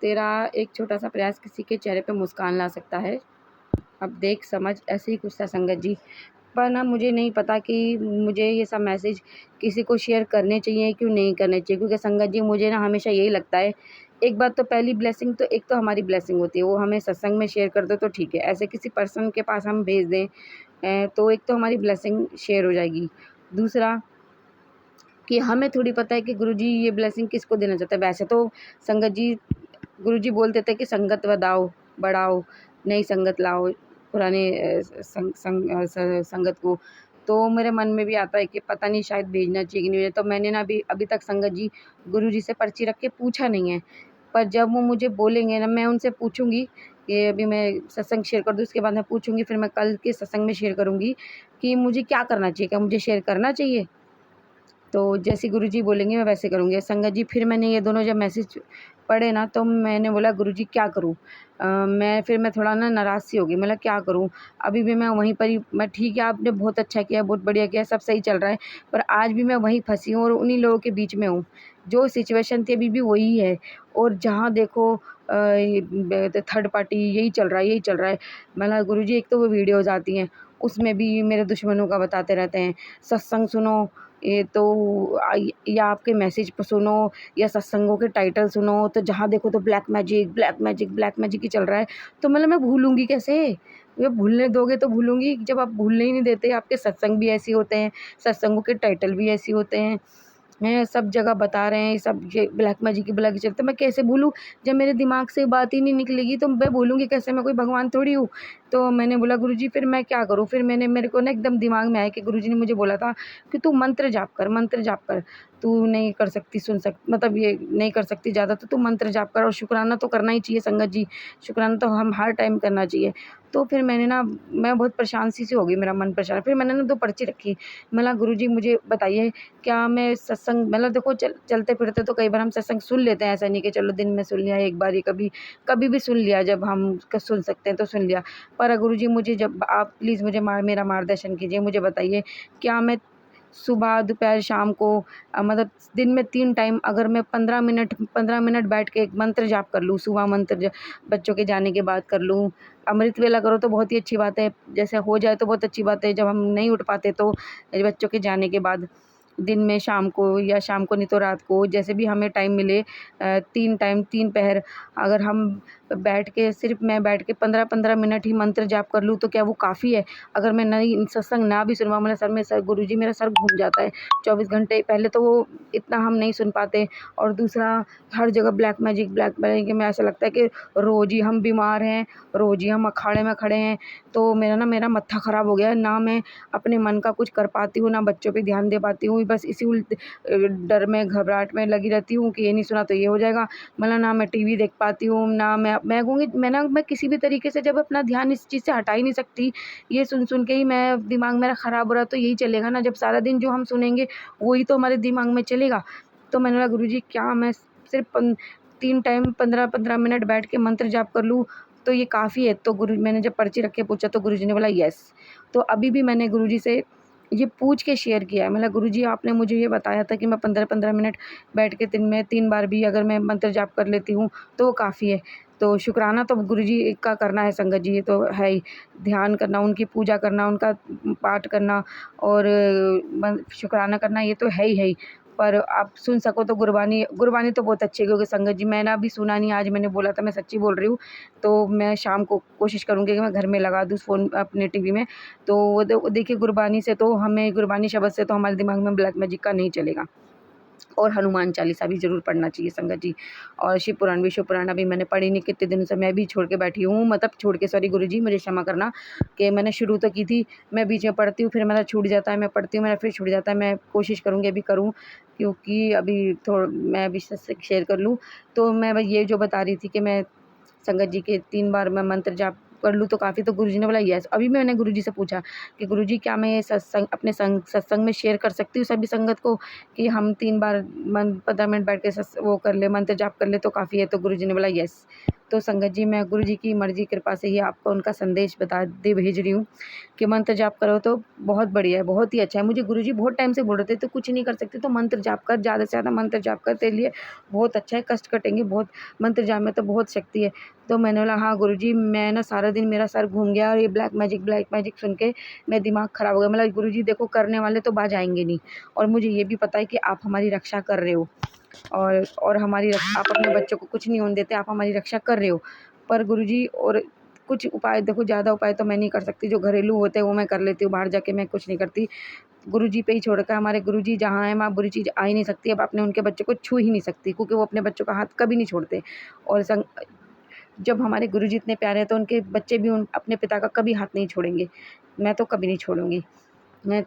B: तेरा एक छोटा सा प्रयास किसी के चेहरे पे मुस्कान ला सकता है। अब देख समझ, ऐसे ही कुछ था संगत जी। पर ना मुझे नहीं पता कि मुझे ये सब मैसेज किसी को शेयर करने चाहिए क्यों नहीं करने चाहिए, क्योंकि संगत जी मुझे ना हमेशा यही लगता है, एक बात तो पहली ब्लेसिंग तो एक तो हमारी ब्लेसिंग होती है, वो हमें सत्संग में शेयर कर दो तो ठीक है, ऐसे किसी पर्सन के पास हम भेज दें तो एक तो हमारी ब्लेसिंग शेयर हो जाएगी। दूसरा कि हमें थोड़ी पता है कि गुरुजी ये ब्लेसिंग किसको देना चाहता है। वैसे तो संगत जी गुरुजी बोलते थे कि संगत ਵਧਾओ बढ़ाओ, नई संगत लाओ पुराने संगत को। तो मेरे मन में भी आता है कि पता नहीं शायद भेजना चाहिए कि नहीं भेजना। तो मैंने ना अभी तक संगत जी गुरुजी से पर्ची रख के पूछा नहीं है, पर जब वो मुझे बोलेंगे ना मैं उनसे पूछूंगी। कि अभी मैं सत्संग शेयर कर दूँ, उसके बाद मैं पूछूंगी, फिर मैं कल के सत्संग में शेयर करूँगी कि मुझे क्या करना चाहिए, क्या मुझे शेयर करना चाहिए। तो जैसे गुरुजी बोलेंगे मैं वैसे करूँगी। संगत जी फिर मैंने ये दोनों जब मैसेज पढ़े ना तो मैंने बोला गुरुजी क्या करूँ। मैं थोड़ा ना नाराज़ सी हो गई, मतलब क्या करूँ। अभी भी मैं वहीं पर ही, मैं ठीक है आपने बहुत अच्छा किया, बहुत बढ़िया किया, सब सही चल रहा है, पर आज भी मैं वहीं फंसी हूँ और उन्हीं लोगों के बीच में हूँ। जो सिचुएशन थी अभी भी वही है, और जहाँ देखो थर्ड पार्टी यही चल रहा है, यही चल रहा है। मतलब गुरुजी एक तो वो वीडियोज़ आती हैं उसमें भी मेरे दुश्मनों का बताते रहते हैं, सत्संग सुनो ये तो या आपके मैसेज पर सुनो या सत्संगों के टाइटल सुनो, तो जहाँ देखो तो black magic black magic black magic ही चल रहा है। तो मतलब मैं भूलूंगी कैसे? ये भूलने दोगे तो भूलूंगी, जब आप भूलने ही नहीं देते। आपके सत्संग भी ऐसे होते हैं, सत्संगों के टाइटल भी ऐसे होते हैं, सब जगह बता रहे हैं सब ये ब्लैक मैजिक की ब्लैक चलते, मैं कैसे भूलूँ? जब मेरे दिमाग से बात ही नहीं निकलेगी तो मैं भूलूँगी कैसे? मैं कोई भगवान थोड़ी हूँ। तो मैंने बोला गुरुजी फिर मैं क्या करूँ? फिर मेरे को ना एकदम दिमाग में आया कि गुरुजी ने मुझे बोला था कि तू मंत्र जाप कर, मंत्र जाप कर। तू नहीं कर सकती मतलब ये नहीं कर सकती ज़्यादा, तो तू मंत्र जाप कर, और शुक्राना तो करना ही चाहिए संगत जी, शुक्राना तो हम हर टाइम करना चाहिए। तो फिर मैं बहुत परेशान सी हो गई, मेरा मन परेशान। फिर मैंने ना 2 पर्ची रखी। मैं गुरुजी मुझे बताइए क्या मैं सत्संग, मतलब देखो चलते फिरते तो कई बार हम सत्संग सुन लेते हैं, ऐसा नहीं कि चलो दिन में सुन लिया एक बार ही, कभी कभी भी सुन लिया, जब हम सुन सकते हैं तो सुन लिया। पर गुरुजी मुझे जब आप प्लीज़ मुझे मेरा मार्गदर्शन कीजिए, मुझे बताइए क्या मैं सुबह दोपहर शाम को मतलब दिन में 3 टाइम अगर मैं 15 मिनट बैठ के एक मंत्र जाप कर लूँ, सुबह मंत्र बच्चों के जाने के बाद कर लूँ। अमृत वेला करो तो बहुत ही अच्छी बात है, जैसे हो जाए तो बहुत अच्छी बात है, जब हम नहीं उठ पाते तो बच्चों के जाने के बाद दिन में शाम को, या शाम को नहीं तो रात को, जैसे भी हमें टाइम मिले 3 टाइम 3 पहर अगर हम बैठ के, सिर्फ मैं बैठ के 15-15 मिनट ही मंत्र जाप कर लूँ तो क्या वो काफ़ी है? अगर मैं नहीं सत्संग ना भी सुनवाऊँ, मेरा गुरुजी मेरा सर घूम जाता है 24 घंटे। पहले तो वो इतना हम नहीं सुन पाते, और दूसरा हर जगह ब्लैक मैजिक में ऐसा लगता है कि रोज़ ही हम बीमार हैं, रोज़ ही हम अखाड़े में खड़े हैं। तो मेरा मत्था ख़राब हो गया है, ना मैं अपने मन का कुछ कर पाती हूँ, ना बच्चों पे ध्यान दे पाती हूँ। हूँ, बस इसी डर में घबराहट में लगी रहती हूँ कि ये नहीं सुना तो ये हो जाएगा। मतलब ना मैं टीवी देख पाती हूँ, ना मैं कहूँगी मैं किसी भी तरीके से जब अपना ध्यान इस चीज़ से हटा ही नहीं सकती, ये सुन के ही मैं दिमाग मेरा ख़राब हो रहा तो यही चलेगा ना, जब सारा दिन जो हम सुनेंगे वही तो हमारे दिमाग में चलेगा। तो मैंने बोला गुरुजी क्या मैं सिर्फ 3 टाइम 15-15 मिनट बैठ के मंत्र जाप कर लूँ तो ये काफ़ी है? तो मैंने जब पर्ची रख के पूछा तो गुरुजी ने बोला यस। तो अभी भी मैंने गुरुजी से ये पूछ के शेयर किया है। मतलब गुरुजी आपने मुझे ये बताया था कि मैं 15-15 मिनट बैठ के दिन में 3 बार भी अगर मैं मंत्र जाप कर लेती हूँ तो वो काफ़ी है। तो शुक्राना तो गुरुजी का करना है संगत जी, ये तो है ही। ध्यान करना, उनकी पूजा करना, उनका पाठ करना और शुक्राना करना ये तो है ही। पर आप सुन सको तो गुरबानी गुरबानी तो बहुत अच्छी है, क्योंकि संगत जी मैंने अभी सुना नहीं, आज मैंने बोला था, मैं सच्ची बोल रही हूँ। तो मैं शाम को कोशिश करूँगी कि मैं घर में लगा दूँ फ़ोन अपने टीवी में। तो वो देखिए गुरबानी से तो हमें, गुरबानी शब्द से तो हमारे दिमाग में ब्लैक मैजिक का नहीं चलेगा। और हनुमान चालीसा भी ज़रूर पढ़ना चाहिए संगत जी। और शिव पुराण भी, शिव पुराण अभी मैंने पढ़ी नहीं, कितने दिनों से मैं भी छोड़ के बैठी हूँ, मतलब छोड़ के, सॉरी गुरुजी मुझे क्षमा करना, कि मैंने शुरू तो की थी, मैं बीच में पढ़ती हूँ, फिर मेरा छूट जाता है, मैं पढ़ती हूँ, मेरा फिर छूट जाता है। मैं कोशिश करूँगी अभी करूँ, क्योंकि अभी मैं अभी शेयर कर लूँ। तो मैं बस ये जो बता रही थी कि मैं संगत जी के 3 बार मैं मंत्र जाप कर लूँ तो काफ़ी, तो गुरुजी ने बोला यस। अभी मैंने गुरुजी से पूछा कि गुरुजी क्या मैं ये सत्संग अपने सत्संग में शेयर कर सकती हूँ सभी संगत को, कि हम 3 बार 15 मिनट बैठ के वो कर ले, मंत्र जाप कर ले तो काफ़ी है? तो गुरुजी ने बोला यस। तो संगत जी मैं गुरुजी की मर्ज़ी कृपा से ये आपको उनका संदेश भेज रही हूँ कि मंत्र जाप करो तो बहुत बढ़िया है, बहुत ही अच्छा है। मुझे गुरुजी बहुत टाइम से बोल रहे थे तो कुछ नहीं कर सकते तो मंत्र जाप कर, ज़्यादा से ज़्यादा मंत्र जाप कर, तेरे लिए बहुत अच्छा है, कष्ट कटेंगे बहुत, मंत्र जाप में तो बहुत शक्ति है। तो मैंने बोला हाँ गुरुजी, मैं ना सारा दिन मेरा सर घूम गया और ये ब्लैक मैजिक सुन के मेरा दिमाग ख़राब हो गया। मतलब गुरुजी देखो, करने वाले तो बाज आएँगे नहीं, और मुझे ये भी पता है कि आप हमारी रक्षा कर रहे हो, और आप अपने बच्चों को कुछ नहीं होने देते, आप हमारी रक्षा कर रहे हो। पर गुरुजी और कुछ उपाय देखो, ज़्यादा उपाय तो मैं नहीं कर सकती, जो घरेलू होते हैं वो मैं कर लेती हूँ, बाहर जाके मैं कुछ नहीं करती। गुरुजी पे ही छोड़कर, हमारे गुरुजी जहाँ हैं वहाँ बुरी चीज़ आ ही नहीं सकती। अब आपने उनके बच्चों को छू ही नहीं सकती, क्योंकि वो अपने बच्चों का हाथ कभी नहीं छोड़ते। और जब हमारे गुरुजी इतने प्यारे हैं तो उनके बच्चे भी अपने पिता का कभी हाथ नहीं छोड़ेंगे। मैं तो कभी नहीं छोड़ूँगी। मैं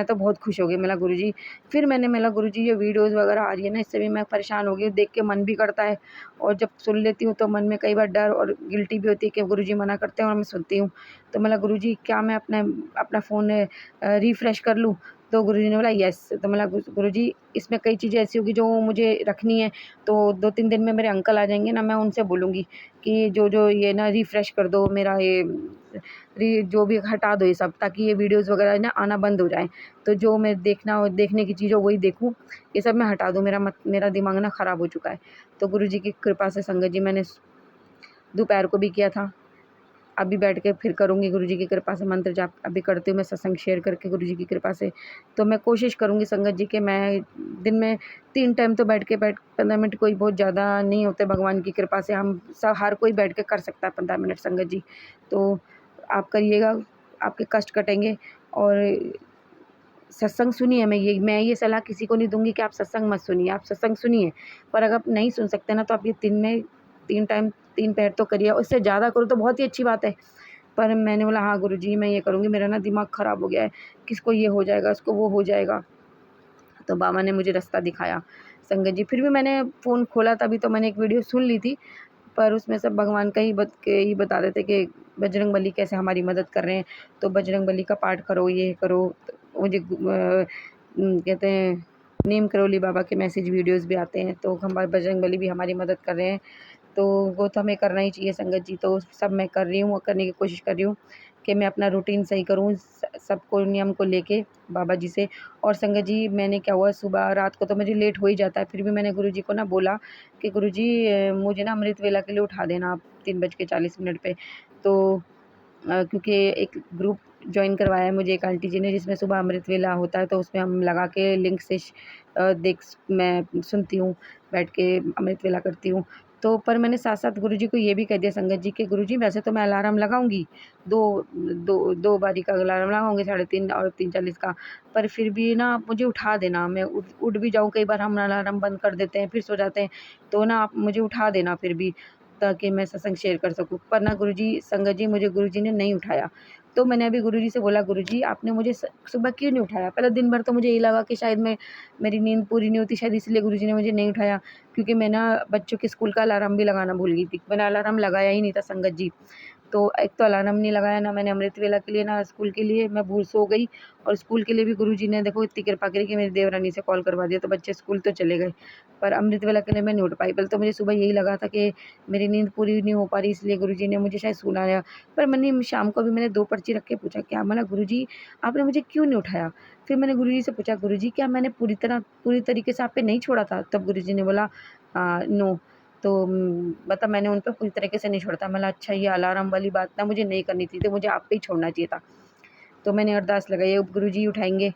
B: तो बहुत खुश हो गई। मैं बोला गुरुजी, फिर मैंने बोला गुरुजी ये वीडियोज़ वगैरह आ रही है ना, इससे भी मैं परेशान हो गई हूँ, देख के मन भी करता है, और जब सुन लेती हूँ तो मन में कई बार डर और गिल्टी भी होती है कि गुरुजी मना करते हैं और मैं सुनती हूँ। तो मैं बोला गुरुजी क्या मैं अपना फ़ोन रिफ्रेश कर लूँ? तो गुरुजी ने बोला यस। तो मैं बोला गुरुजी इसमें कई चीज़ें ऐसी होगी जो मुझे रखनी है, तो 2-3 दिन में मेरे अंकल आ जाएँगे ना, मैं उनसे बोलूँगी कि जो ये ना रिफ्रेश कर दो मेरा ये जो भी हटा दो ये सब, ताकि ये वीडियोज़ वगैरह ना आना बंद हो जाएँ। तो जो मैं देखने की चीज़ हो वही देखूँ, ये सब मैं हटा दूँ, मेरा दिमाग ना ख़राब हो चुका है। तो गुरुजी की कृपा से संगत जी मैंने दोपहर को भी किया था, अभी बैठ के फिर करूँगी गुरुजी की कृपा से मंत्र जाप, अभी करती हूँ मैं सत्संग शेयर करके गुरुजी की कृपा से। तो मैं कोशिश करूँगी संगत जी कि मैं दिन में 3 टाइम तो बैठ 15 मिनट, कोई बहुत ज़्यादा नहीं होते, भगवान की कृपा से हम सब हर कोई बैठ के कर सकता है 15 मिनट संगत जी। तो आप करिएगा, आपके कष्ट कटेंगे। और सत्संग सुनिए, मैं ये सलाह किसी को नहीं दूँगी कि आप सत्संग मत सुनिए, आप सत्संग सुनिए। पर अगर आप नहीं सुन सकते ना तो आप ये दिन में 3 टाइम 3 पहर तो करिए, और इससे ज़्यादा करो तो बहुत ही अच्छी बात है। पर मैंने बोला हाँ गुरुजी मैं ये करूँगी, मेरा ना दिमाग ख़राब हो गया है, किसको ये हो जाएगा, उसको वो हो जाएगा। तो बाबा ने मुझे रास्ता दिखाया संगत जी। फिर भी मैंने फ़ोन खोला तभी तो मैंने एक वीडियो सुन ली थी, पर उसमें सब भगवान का ही बता रहे थे कि बजरंगबली कैसे हमारी मदद कर रहे हैं, तो बजरंगबली का पाठ करो, ये करो। तो मुझे कहते हैं नीम करोली बाबा के मैसेज वीडियोज़ भी आते हैं, तो हमारे बजरंगबली भी हमारी मदद कर रहे हैं, तो वो तो हमें करना ही चाहिए संगत जी। तो सब मैं कर रही हूँ और करने की कोशिश कर रही हूँ कि मैं अपना रूटीन सही करूँ, सबको नियम को लेके बाबा जी से। और संगत जी मैंने क्या हुआ, सुबह रात को तो मुझे लेट हो ही जाता है, फिर भी मैंने गुरुजी को ना बोला कि गुरुजी मुझे ना अमृत वेला के लिए उठा देना आप 3:40 पे। तो क्योंकि एक ग्रुप जॉइन करवाया है मुझे एक आंटी जी ने, जिसमें सुबह अमृत वेला होता है, तो उसमें हम लगा के लिंक से मैं सुनती हूँ, बैठ के अमृत वेला करती हूँ। तो पर मैंने साथ-साथ गुरुजी को ये भी कह दिया संगत जी कि गुरुजी वैसे तो मैं अलार्म लगाऊँगी, 2 बारी का अलार्म लगाऊँगी, 3:30 और 3:40 का, पर फिर भी ना आप मुझे उठा देना, मैं उठ भी जाऊँ, कई बार हम अलार्म बंद कर देते हैं, फिर सो जाते हैं, तो ना आप मुझे उठा देना फिर भी। ताकि मैं सत्संग शेयर कर सकूँ। पर ना गुरुजी संगत जी मुझे गुरुजी ने नहीं उठाया। तो मैंने अभी गुरुजी से बोला, गुरुजी आपने मुझे सुबह क्यों नहीं उठाया? पहले दिन भर तो मुझे यही लगा कि शायद मेरी नींद पूरी नहीं होती, शायद इसलिए गुरुजी ने मुझे नहीं उठाया, क्योंकि मैं ना बच्चों के स्कूल का अलार्म भी लगाना भूल गई थी। मैंने अलार्म लगाया ही नहीं था संगत जी। तो एक तो अलार्म नहीं लगाया, ना मैंने अमृत वेला के लिए, ना स्कूल के लिए, मैं भूल सो गई। और स्कूल के लिए भी गुरुजी ने देखो इतनी कृपा करी कि मेरी देवरानी से कॉल करवा दिया, तो बच्चे स्कूल तो चले गए। पर अमृत वेला के लिए मैं नहीं उठ पाई। पहले तो मुझे सुबह यही लगा था कि मेरी नींद पूरी नहीं हो पा रही, इसलिए गुरुजी ने मुझे शायद सुलाया। पर मैंने शाम को भी मैंने 2 पर्ची रख के पूछा, क्या बोला, गुरुजी आपने मुझे क्यों नहीं उठाया? फिर मैंने गुरुजी से पूछा, गुरुजी क्या मैंने पूरी तरीके से आप पे नहीं छोड़ा था? तब गुरुजी ने बोला नो। तो मतलब मैंने उन पे पूरी तरीके से नहीं छोड़ा था। मैंने अच्छा, ये अलार्म वाली बात ना मुझे नहीं करनी थी, तो मुझे आप पे ही छोड़ना चाहिए था। तो मैंने अरदास लगाई, अब गुरुजी उठाएँगे,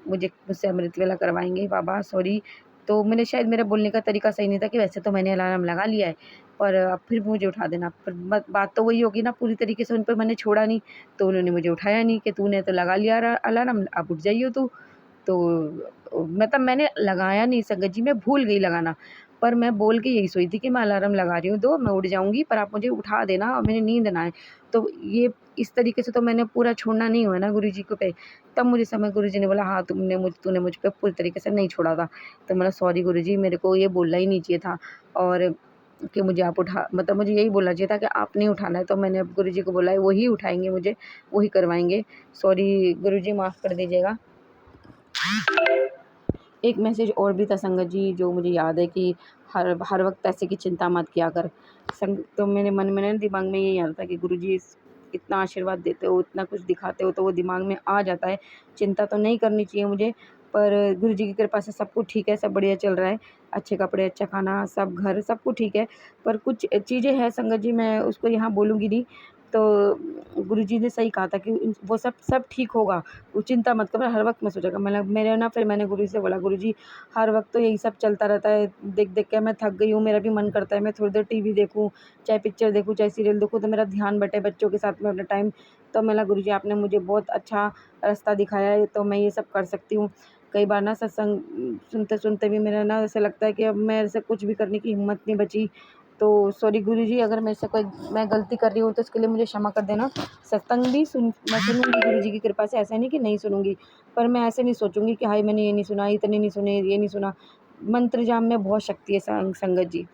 B: मुझसे अमृत वेला करवाएँगे, बाबा सॉरी। तो मैंने शायद मेरा बोलने का तरीका सही नहीं था कि वैसे तो मैंने अलार्म लगा लिया है, पर अब फिर मुझे उठा देना। पर बात तो वही होगी ना, पूरी तरीके से उन पे मैंने छोड़ा नहीं, तो उन्होंने मुझे उठाया नहीं कि तूने तो लगा लिया अलार्म, अब उठ जाइयो तू। तो मतलब मैंने लगाया नहीं संगत जी, मैं भूल गई लगाना। पर मैं बोल के यही सोई थी कि मैं अलार्म लगा रही हूँ, दो मैं उठ जाऊँगी, पर आप मुझे उठा देना और मेरी नींद ना आए। तो ये इस तरीके से तो मैंने पूरा छोड़ना नहीं हुआ ना गुरुजी को पे। तब मुझे समय गुरुजी ने बोला, हाँ, तूने मुझ पे पूरी तरीके से नहीं छोड़ा था। तो मैंने सॉरी गुरुजी, मेरे को ये बोलना ही नहीं चाहिए था, और कि मुझे आप उठा मतलब मुझे यही बोलना चाहिए था कि आप नहीं उठाना है। तो मैंने अब गुरुजी को बोला है, वही उठाएँगे मुझे, वही करवाएँगे। सॉरी गुरुजी, माफ़ कर दीजिएगा। एक मैसेज और भी था संगत जी, जो मुझे याद है कि हर हर वक़्त पैसे की चिंता मत किया कर। तो मेरे मन में ना दिमाग में यही आ रहा था कि गुरुजी इतना आशीर्वाद देते हो, इतना कुछ दिखाते हो, तो वो दिमाग में आ जाता है। चिंता तो नहीं करनी चाहिए मुझे, पर गुरुजी की कृपा से सब कुछ ठीक है, सब बढ़िया चल रहा है। अच्छे कपड़े, अच्छा खाना, सब घर, सब कुछ ठीक है। पर कुछ चीज़ें हैं संगत जी, मैं उसको यहाँ बोलूँगी नहीं। तो गुरुजी ने सही कहा था कि वो सब सब ठीक होगा, वो चिंता मत करो। हर वक़्त मैं सोचा मतलब मेरे ना, फिर मैंने गुरुजी से बोला, गुरुजी हर वक़्त तो यही सब चलता रहता है, देख-देख के मैं थक गई हूँ, मेरा भी मन करता है मैं थोड़ी देर टीवी देखूँ, चाहे पिक्चर देखूँ, चाहे सीरियल देखूँ, तो मेरा ध्यान बटे बच्चों के साथ में अपना टाइम। तो मैं बोला, गुरुजी आपने मुझे बहुत अच्छा रास्ता दिखाया है, तो मैं ये सब कर सकती हूँ। कई बार ना सत्संग सुनते-सुनते भी मेरा ना ऐसा लगता है कि अब मेरे से कुछ भी करने की हिम्मत नहीं बची। तो सॉरी गुरुजी, अगर मेरे से कोई मैं गलती कर रही हूँ तो इसके लिए मुझे क्षमा कर देना। सत्संग भी मैं सुनूँगी गुरुजी की कृपा से, ऐसा नहीं कि नहीं सुनूँगी, पर मैं ऐसे नहीं सोचूँगी कि हाय मैंने ये नहीं सुना, इतने नहीं सुने, ये नहीं सुना। मंत्र जाप में बहुत शक्ति है संगत जी।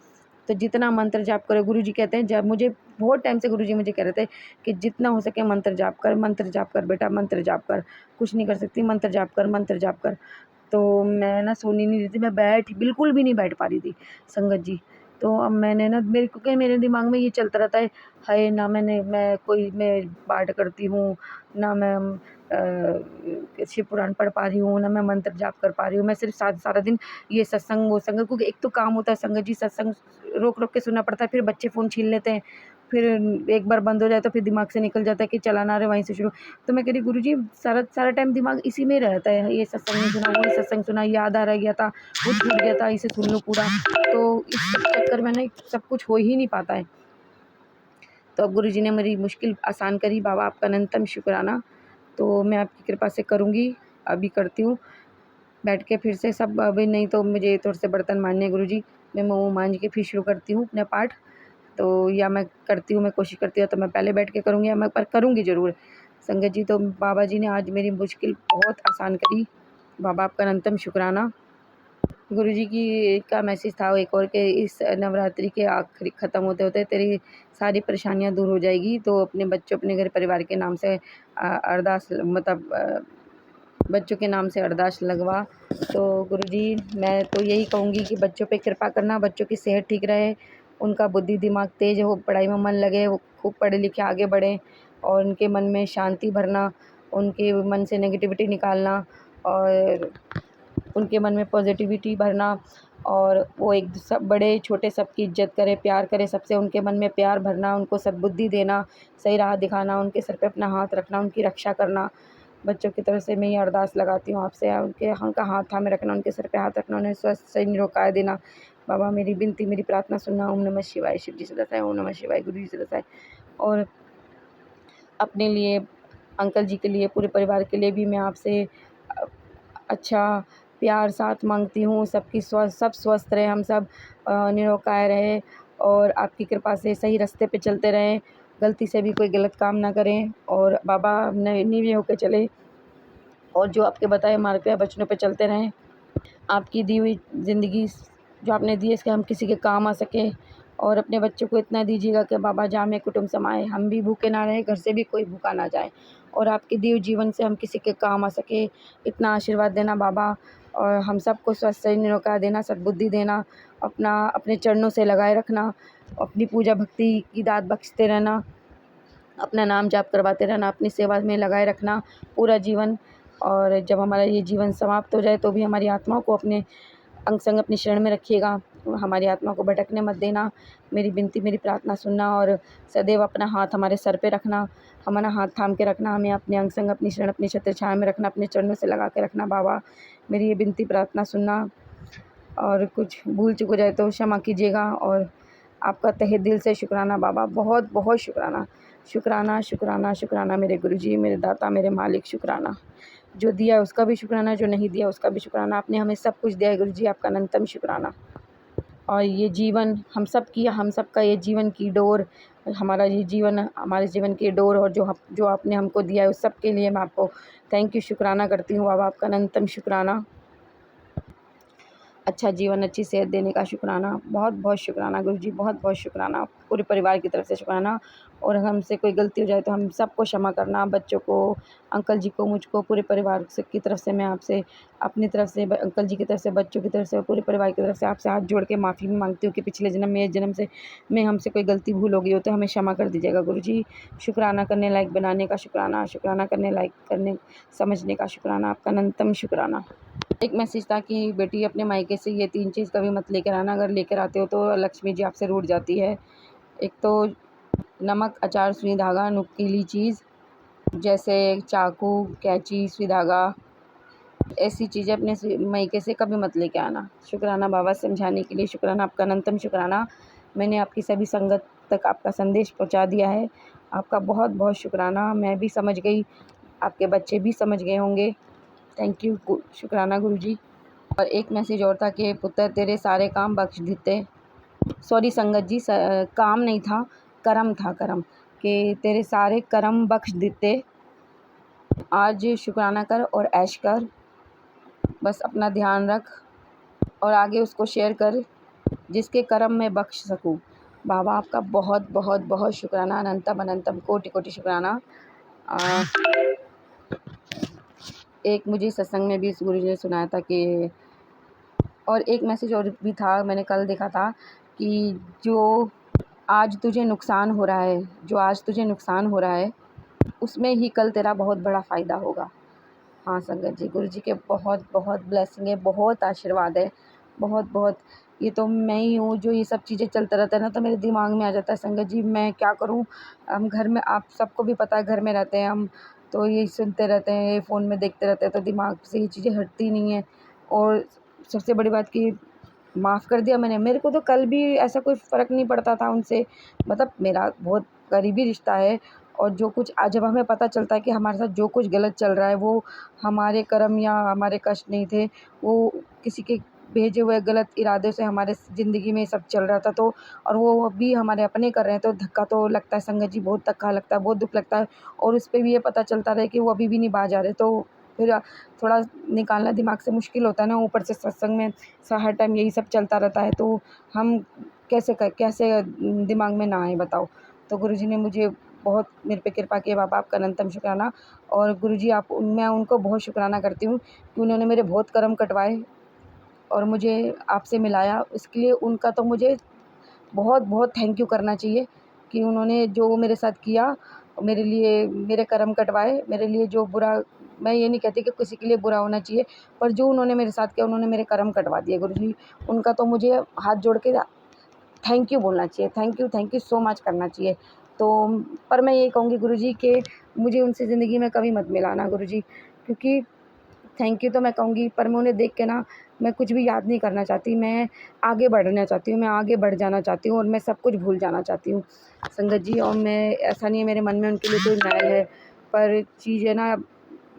B: तो जितना मंत्र जाप करो, गुरुजी कहते हैं, जब मुझे बहुत टाइम से गुरुजी मुझे कह रहे थे कि जितना हो सके मंत्र जाप कर बेटा, मंत्र जाप कर, कुछ नहीं कर सकती, मंत्र जाप कर, मंत्र जाप कर। तो मैं ना सोनी नहीं रही थी, मैं बिल्कुल भी नहीं बैठ पा रही थी संगत जी। तो अब मैंने ना, मेरे क्योंकि मेरे दिमाग में ये चलता रहता है, हाय ना मैं पाठ करती हूँ, ना मैं शिव पुराण पढ़ पा रही हूँ, ना मैं मंत्र जाप कर पा रही हूँ। मैं सिर्फ सारा दिन ये सत्संग वो संग, क्योंकि एक तो काम होता है संगत जी, सत्संग रोक के सुनना पड़ता है, फिर बच्चे फ़ोन छीन लेते हैं, फिर एक बार बंद हो जाए तो फिर दिमाग से निकल जाता है कि चलाना आ रहा है, वहीं से शुरू। तो मैं कह रही, गुरुजी सारा सारा टाइम दिमाग इसी में रहता है, ये सत्संग नहीं सुना, वो सत्संग सुना, ये आधा रह गया था, वो छूट गया था, इसे सुन लो पूरा। तो इस सब चक्कर में ना सब कुछ हो ही नहीं पाता है। तो अब गुरुजी ने मेरी मुश्किल आसान करी, बाबा आपका अनंतम शुक्राना। तो मैं आपकी कृपा से करूँगी, अभी करती हूँ बैठ के फिर से सब। अभी नहीं तो मुझे थोड़े से बर्तन मांजने हैं गुरुजी, मैं वो मांज के फिर शुरू करती हूँ अपना पाठ। तो या मैं करती हूँ, मैं कोशिश करती हूँ, तो मैं पहले बैठ के करूँगी, या मैं पर करूँगी ज़रूर। संगत जी, तो बाबा जी ने आज मेरी मुश्किल बहुत आसान करी, बाबा आपका अनंतम शुक्राना। गुरुजी की का मैसेज था एक और, कि इस नवरात्रि के आखिरी ख़त्म होते-होते तेरी सारी परेशानियाँ दूर हो जाएगी, तो अपने बच्चों, अपने घर परिवार के नाम से अरदास मतलब बच्चों के नाम से अरदास लगवा। तो गुरुजी मैं तो यही कहूँगी कि बच्चों पे कृपा करना, बच्चों की सेहत ठीक रहे, उनका बुद्धि दिमाग तेज़ हो, पढ़ाई में मन लगे, वो खूब पढ़े लिखे आगे बढ़ें, और उनके मन में शांति भरना, उनके मन से नेगेटिविटी निकालना, और उनके मन में पॉजिटिविटी भरना, और वो एक सब बड़े छोटे सबकी इज़्ज़त करे, प्यार करे सबसे, उनके मन में प्यार भरना, उनको सद्बुद्धि देना, सही राह दिखाना, उनके सर पे अपना हाथ रखना, उनकी रक्षा करना। बच्चों की तरफ से मैं ये अरदास लगाती हूँ आपसे, उनका हाथ थामे रखना, उनके सर पे हाथ रखना, उन्हें स्वस्थ सही निरोग देना। बाबा मेरी विनती, मेरी प्रार्थना सुनना। ओम नमः शिवाय। शिव जी सदा सहाय। ओम नमः शिवाय। गुरु जी सदा सहाय। और अपने लिए, अंकल जी के लिए, पूरे परिवार के लिए भी मैं आपसे अच्छा प्यार साथ मांगती हूँ। सब स्वस्थ रहे, हम सब निरोग रहे, और आपकी कृपा से सही रास्ते पे चलते रहें, गलती से भी कोई गलत काम ना करें और बाबा नीवे होके चले और जो आपके बताए मार्ग पे वचनों पे चलते रहें। आपकी दी हुई ज़िंदगी जो आपने दी है इसके हम किसी के काम आ सकें और अपने बच्चों को इतना दीजिएगा कि बाबा जामे कुटुंब समाए, हम भी भूखे ना रहें, घर से भी कोई भूखा ना जाए और आपके दिए हुए जीवन से हम किसी के काम आ सके, इतना आशीर्वाद देना बाबा। और हम सबको स्वस्थ शरीर निरोग देना, सद्बुद्धि देना, अपने चरणों से लगाए रखना, अपनी पूजा भक्ति की दात बख्शते रहना, अपना नाम जाप करवाते रहना, अपनी सेवा में लगाए रखना पूरा जीवन। और जब हमारा ये जीवन समाप्त हो जाए तो भी हमारी आत्माओं को अपने अंग संग अपनी शरण में रखिएगा, हमारी आत्मा को भटकने मत देना। मेरी विनती, मेरी प्रार्थना सुनना और सदैव अपना हाथ हमारे सर पे रखना, हमारा हाथ थाम के रखना, हमें अपने अंग संग अपनी शरण अपनी छत्र छाया में रखना, अपने चरणों से लगा के रखना बाबा। मेरी ये विनती प्रार्थना सुनना और कुछ भूल चूक हो जाए तो क्षमा कीजिएगा। और आपका तहे दिल से शुक्राना बाबा, बहुत बहुत शुक्राना, शुक्राना शुक्राना शुक्राना मेरे गुरुजी, मेरे दाता, मेरे मालिक, शुक्राना। जो दिया उसका भी शुक्राना, जो नहीं दिया उसका भी शुक्राना। आपने हमें सब कुछ दिया है गुरुजी, आपका अनंतम शुक्राना। और ये जीवन हम सब का ये जीवन की डोर, हमारा ये जीवन, हमारे जीवन की डोर और जो आपने हमको दिया है उस सब के लिए मैं आपको थैंक यू शुक्राना करती हूँ बाबा, आपका अनंतम शुक्राना। अच्छा जीवन, अच्छी सेहत देने का शुक्राना, बहुत बहुत शुक्राना गुरुजी, बहुत बहुत शुक्राना। पूरे परिवार की तरफ से शुक्राना। और हमसे कोई गलती हो जाए तो हम सबको क्षमा करना, बच्चों को, अंकल जी को, मुझको, पूरे परिवार से की तरफ से मैं आपसे, अपनी तरफ से, अंकल जी की तरफ से, बच्चों की तरफ से और पूरे परिवार की तरफ से आपसे हाथ जोड़ के माफ़ी भी मांगती हूँ कि पिछले जन्म में, इस जन्म से में हमसे कोई गलती भूल हो गई हो तो हमें क्षमा कर दीजिएगा गुरुजी। शुक्राना करने लायक बनाने का शुक्राना, शुक्राना करने लायक करने समझने का शुक्राना, आपका अनंतम शुक्राना। एक मैसेज था कि बेटी अपने मायके से ये 3 चीज़ कभी मत लेकर आना, अगर लेकर आते हो तो लक्ष्मी जी आपसे रूठ जाती है। एक तो नमक, अचार, सुई धागा, नुकीली चीज़ जैसे चाकू, कैंची, सुई धागा, ऐसी चीज़ें अपने मायके से कभी मत लेके आना। शुक्राना बाबा समझाने के लिए, शुक्राना, आपका अनंतम शुक्राना। मैंने आपकी सभी संगत तक आपका संदेश पहुँचा दिया है, आपका बहुत बहुत शुक्राना। मैं भी समझ गई, आपके बच्चे भी समझ गए होंगे। थैंक यू, शुक्राना गुरुजी। और एक मैसेज और था कि पुत्र तेरे सारे काम बख्श देते, सॉरी संगत जी, काम नहीं था, कर्म था, कर्म, कि तेरे सारे कर्म बख्श देते। आज शुक्राना कर और ऐश कर, बस अपना ध्यान रख और आगे उसको शेयर कर जिसके कर्म में बख्श सकूं। बाबा आपका बहुत बहुत बहुत शुक्राना, अनंतम अनंतम कोटि कोटि शुक्राना। एक मुझे सत्संग में भी इस गुरु जी ने सुनाया था कि, और एक मैसेज और भी था, मैंने कल देखा था कि जो आज तुझे नुकसान हो रहा है, जो आज तुझे नुकसान हो रहा है उसमें ही कल तेरा बहुत बड़ा फ़ायदा होगा। हाँ संगत जी, गुरु जी के बहुत बहुत ब्लेसिंग है, बहुत आशीर्वाद है, बहुत बहुत। ये तो मैं ही हूँ जो ये सब चीज़ें चलता रहता है ना तो मेरे दिमाग में आ जाता है संगत जी, मैं क्या करूँ। हम घर में, आप सबको भी पता है, घर में रहते हैं हम तो यही सुनते रहते हैं, ये फ़ोन में देखते रहते हैं तो दिमाग से ये चीज़ें हटती नहीं हैं। और सबसे बड़ी बात कि माफ़ कर दिया मैंने, मेरे को तो कल भी ऐसा कोई फ़र्क नहीं पड़ता था उनसे, मतलब मेरा बहुत करीबी रिश्ता है। और जो कुछ आज जब हमें पता चलता है कि हमारे साथ जो कुछ गलत चल रहा है वो हमारे कर्म या हमारे कष्ट नहीं थे, वो किसी के भेजे हुए गलत इरादे से हमारे ज़िंदगी में सब चल रहा था, तो और वो भी हमारे अपने कर रहे हैं तो धक्का तो लगता है संगत जी, बहुत धक्का लगता है, बहुत दुःख लगता है। और उस पे भी ये पता चलता रहे कि वो अभी भी नहीं बाज आ रहे तो फिर थोड़ा निकालना दिमाग से मुश्किल होता है ना। ऊपर से सत्संग में हर टाइम यही सब चलता रहता है तो हम कैसे दिमाग में ना आए बताओ। तो गुरुजी ने मुझे बहुत मेरे पे कृपा की है बाबा, आपका अनंतम शुक्राना। और गुरुजी मैं उनको बहुत शुक्राना करती हूँ कि उन्होंने मेरे बहुत कर्म कटवाए और मुझे आपसे मिलाया, इसके लिए उनका तो मुझे बहुत बहुत थैंक यू करना चाहिए कि उन्होंने जो मेरे साथ किया, मेरे लिए मेरे कर्म कटवाए, मेरे लिए जो बुरा, मैं ये नहीं कहती कि किसी के लिए बुरा होना चाहिए, पर जो उन्होंने मेरे साथ किया उन्होंने मेरे कर्म कटवा दिए गुरुजी। उनका तो मुझे हाथ जोड़ के थैंक यू बोलना चाहिए, थैंक यू सो मच करना चाहिए। तो पर मैं ये कहूँगी गुरुजी कि मुझे उनसे ज़िंदगी में कभी मत मिलाना गुरुजी, क्योंकि थैंक यू तो मैं कहूँगी पर मैं उन्हें देख के ना मैं कुछ भी याद नहीं करना चाहती, मैं आगे बढ़ना चाहती हूँ, मैं आगे बढ़ जाना चाहती हूँ और मैं सब कुछ भूल जाना चाहती हूँ संगत जी। और मैं, ऐसा नहीं है मेरे मन में उनके लिए कोई मैल है, पर चीज़ है ना,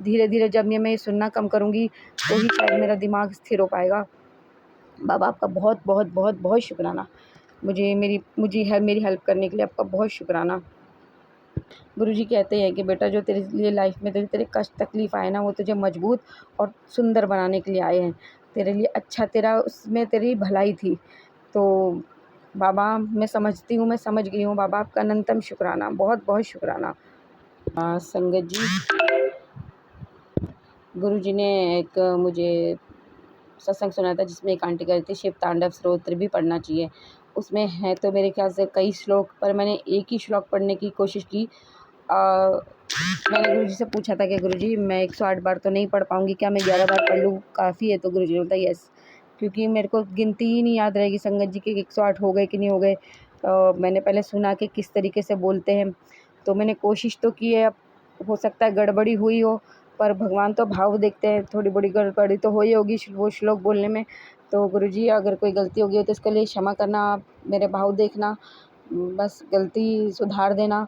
B: धीरे धीरे जब मैं ये सुनना कम करूँगी तो ही शायद मेरा दिमाग स्थिर हो पाएगा। बाबा आपका बहुत बहुत बहुत बहुत शुक्राना। मेरी हेल्प करने के लिए आपका बहुत शुक्राना। गुरुजी कहते हैं कि बेटा जो तेरे लिए लाइफ में तेरे कष्ट तकलीफ़ आए ना, वो तुझे मजबूत और सुंदर बनाने के लिए आए हैं। तेरे लिए अच्छा, तेरा उसमें तेरी भलाई थी। तो बाबा मैं समझती हूँ, मैं समझ गई हूँ बाबा, आपका अनंतम शुक्राना, बहुत बहुत शुक्राना। संगत जी, गुरुजी ने एक मुझे सत्संग सुना था जिसमें एक आंटी कह रही थी शिव तांडव स्तोत्र भी पढ़ना चाहिए। उसमें है तो मेरे ख्याल से कई श्लोक, पर मैंने एक ही श्लोक पढ़ने की कोशिश की। मैंने गुरुजी से पूछा था कि गुरुजी मैं 108 बार तो नहीं पढ़ पाऊँगी, क्या मैं 11 बार पढ़ लूँ, काफ़ी है? तो गुरुजी ने बोला यस, क्योंकि मेरे को गिनती ही नहीं याद रहेगी संगत जी के 108 हो गए कि नहीं हो गए। मैंने पहले सुना कि किस तरीके से बोलते हैं, तो मैंने कोशिश तो की है। अब हो सकता है गड़बड़ी हुई हो, पर भगवान तो भाव देखते हैं, थोड़ी बड़ी गड़बड़ी तो हुई होगी वो श्लोक बोलने में। तो गुरुजी अगर कोई गलती होगी तो इसके लिए क्षमा करना, आप मेरे भाव देखना, बस गलती सुधार देना।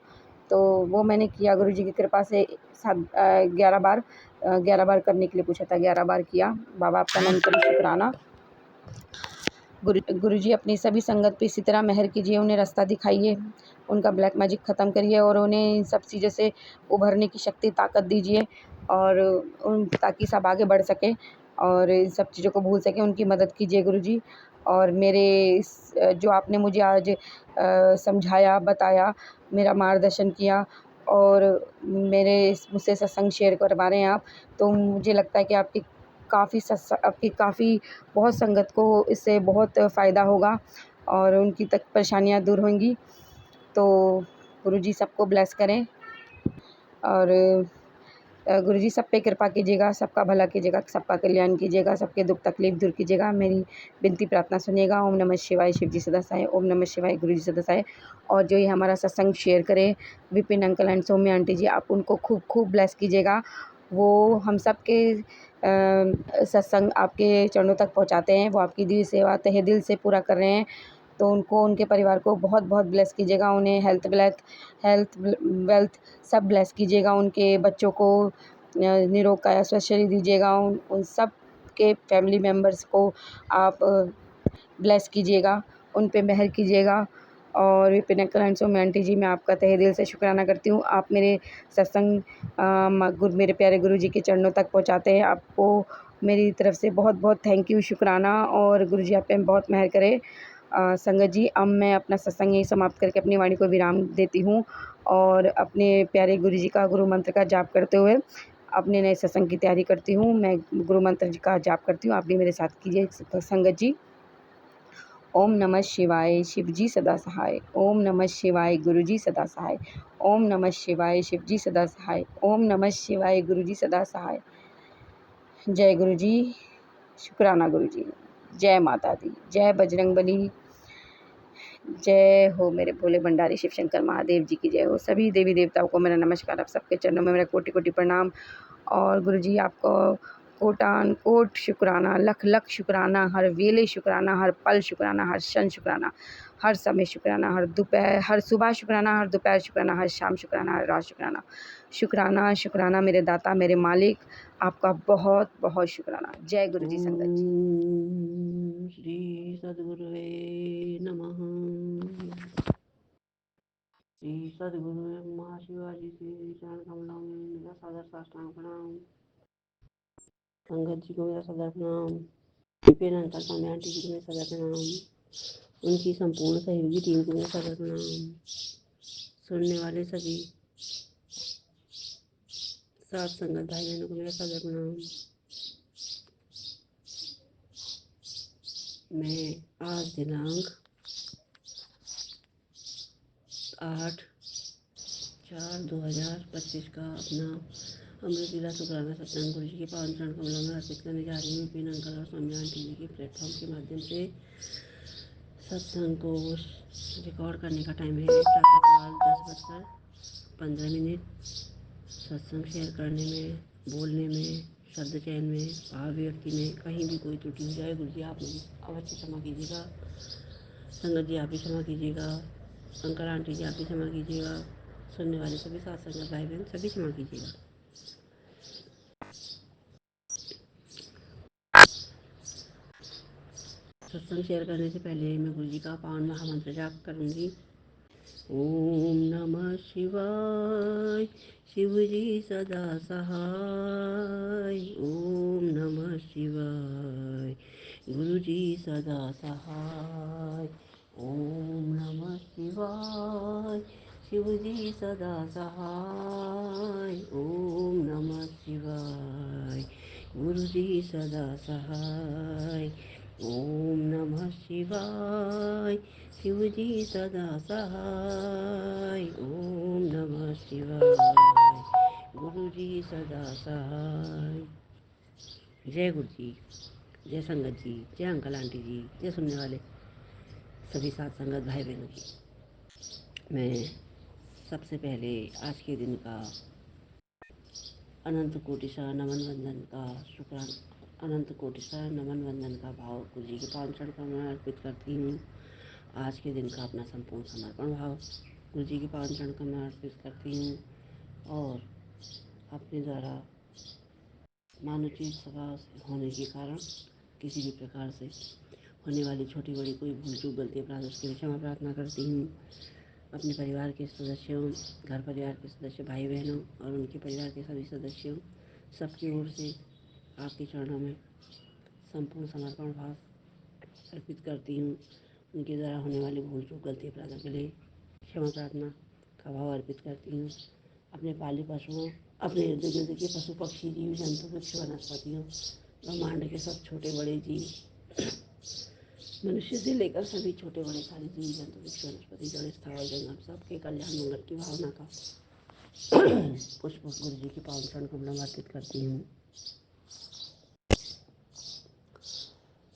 B: तो वो मैंने किया गुरुजी की कृपा से। 11 बार करने के लिए पूछा था, 11 बार किया। बाबा आपका अनंत शुक्राना। गुरुजी अपनी सभी संगत पे इसी तरह मेहर कीजिए, उन्हें रास्ता दिखाइए, उनका ब्लैक मैजिक ख़त्म करिए और उन्हें इन सब चीज़ों से उभरने की शक्ति ताकत दीजिए, और ताकि सब आगे बढ़ सकें और इन सब चीज़ों को भूल सकें। उनकी मदद कीजिए गुरुजी। और मेरे जो आपने मुझे आज समझाया, बताया, मेरा मार्गदर्शन किया और मुझसे सत्संग शेयर करवा रहे हैं आप, तो मुझे लगता है कि आपकी काफ़ी बहुत संगत को इससे बहुत फ़ायदा होगा और उनकी तक परेशानियाँ दूर होंगी। तो गुरुजी सबको ब्लेस करें और गुरुजी सब पे कृपा कीजिएगा, सबका भला कीजिएगा, सबका कल्याण कीजिएगा, सबके दुख तकलीफ़ दूर कीजिएगा। मेरी विनती प्रार्थना सुनिएगा। ओम नमः शिवाय, शिव जी सदा सहाय। ओम नमः शिवाय, गुरु जी सदा सहाय। और जो ये हमारा सत्संग शेयर करें, Vipin uncle and Saumya aunty ji, आप उनको खूब खूब ब्लेस कीजिएगा। वो हम सब के सत्संग आपके चरणों तक पहुँचाते हैं, वो आपकी दी सेवा तहे दिल से पूरा कर रहे हैं। तो उनको, उनके परिवार को बहुत बहुत ब्लेस कीजिएगा। उन्हें हेल्थ वेल्थ सब ब्लेस कीजिएगा। उनके बच्चों को निरोग काया स्वस्थ शरीर दीजिएगा। उन सब के फैमिली मेम्बर्स को आप ब्लेस कीजिएगा, उन पे मेहर कीजिएगा। और Vipin uncle and Saumya aunty ji, मैं आपका तहे दिल से शुक्राना करती हूँ। आप मेरे सत्संग मेरे प्यारे गुरु जी के चरणों तक पहुँचाते हैं। आपको मेरी तरफ से बहुत बहुत थैंक यू, शुक्राना। और गुरु जी आप पे बहुत मेहर करें। संगत जी, अब मैं अपना सत्संग यहीं समाप्त करके अपनी वाणी को विराम देती हूँ और अपने प्यारे गुरु जी का गुरु मंत्र का जाप करते हुए अपने नए सत्संग की तैयारी करती हूँ। मैं गुरु मंत्र का जाप करती हूँ, आप भी मेरे साथ कीजिए संगत जी। ओम नमः शिवाय, शिव जी सदा सहाय। ओम नमः शिवाय, गुरु जी सदा सहाय। ओम नमः शिवाय, शिव जी सदा सहाय। ओम नमः शिवाय, गुरु जी सदा सहाय। जय गुरु जी, शुक्राना गुरु जी। जय माता दी, जय बजरंगबली, जय हो मेरे भोले भंडारी शिव शंकर महादेव जी की जय हो। सभी देवी देवताओं को मेरा नमस्कार, आप सबके चरणों में मेरा कोटि कोटि प्रणाम। और गुरुजी आपको कोटान कोट शुक्राना, लख लख शुक्राना, हर वेले शुक्राना, हर पल शुक्राना, हर क्षण शुक्राना, हर समय शुक्राना, हर सुबह शुक्राना, हर दोपहर शुक्राना, हर शाम शुक्राना, हर रात शुक्राना। शुक्राना शुक्राना मेरे दाता, मेरे मालिक, आपका बहुत बहुत शुक्राना। जय गुरु जी संगत जी।
C: ओम श्री सद्गुरुवे नमः। श्री सद्गुरु महाशिवाजी के चरण कमलों में मेरा सादर साष्टांग प्रणाम। संगत जी को मेरा सदर प्रणाम। विपिन अंकल सौम्या आंटी जी को मेरा सदर प्रणाम। उनकी संपूर्ण सहयोगी टीम को मेरा सदर प्रणाम। सुनने वाले सभी सात संगत भाई बहनों को मेरा सदर प्रणाम। मैं आज दिनांक 8/4/2025 का अपना अमृत लीला शुक्राना सत्संग गुरु जी के पावन चरण कमलों में अर्पित करने जा रही हूँ। विपिन अंकल और सौम्या आंटी जी के प्लेटफॉर्म के माध्यम से सत्संग को रिकॉर्ड करने का टाइम है प्रातःकाल 10:15। सत्संग शेयर करने में, बोलने में, शब्द चयन में, भाव व्यक्ति में कहीं भी कोई त्रुटि हो जाए गुरु जी आप मुझे अवश्य क्षमा कीजिएगा। संगत जी आप भी क्षमा कीजिएगा। अंकल आंटी जी आप भी क्षमा कीजिएगा। सुनने वाले सभी साथ संगत भाई बहन सभी क्षमा कीजिएगा। सत्संग शेयर करने से पहले मैं गुरु जी का पावन महामंत्र जाप करूँगी। ओम नमः शिवाय, शिव जी सदा सहाय। ओम नमः शिवाय, गुरु जी सदा सहाय। ओम नमः शिवाय, शिव जी सदा सहाय। ओम नमः शिवाय, गुरु जी सदा सहाय। ओम नमः शिवाय, शिव जी सदा सहाय। ओम नमः शिवाय, गुरु जी सदा सहाय। जय गुरु जी, जय संगत जी, जय अंकल आंटी जी, जय सुनने वाले सभी साथ संगत भाई बहनों की। मैं सबसे पहले आज के दिन का अनंत कोटिशा नमन वंदन का अनंत कोटिशा नमन वंदन का भाव गुरु जी के पावन चरण कमल में अर्पित करती हूँ। आज के दिन का अपना संपूर्ण समर्पण भाव गुरु जी के पावन चरण कमल में अर्पित करती हूँ और अपने द्वारा मानोचित स्वभाव होने के कारण किसी भी प्रकार से होने वाली छोटी बड़ी कोई भूल चूक गलती अपराध उसके लिए क्षमा प्रार्थना करती हूँ। अपने परिवार के सदस्यों, घर परिवार के सदस्य, भाई बहनों और उनके परिवार के सभी सदस्यों सबकी ओर से आपके चरणों में संपूर्ण समर्पण भाव अर्पित करती हूँ। उनके द्वारा होने वाली भूल चूक गलती अपराधों के लिए क्षमा प्रार्थना का भाव अर्पित करती हूँ। अपने पाले पशुओं, अपने इर्द गिर्द के पशु पक्षी जीव जंतु वृक्ष वनस्पतियों ब्रह्मांड के सब छोटे बड़े जीव, मनुष्य से लेकर सभी छोटे बड़े सारे जीव जंतु वृक्ष वनस्पति जड़ स्थावर जंगम सबके कल्याण मंगल की भावना का पुष्प गुरु जी के पावन चरण कमल में अर्पित करती हूँ।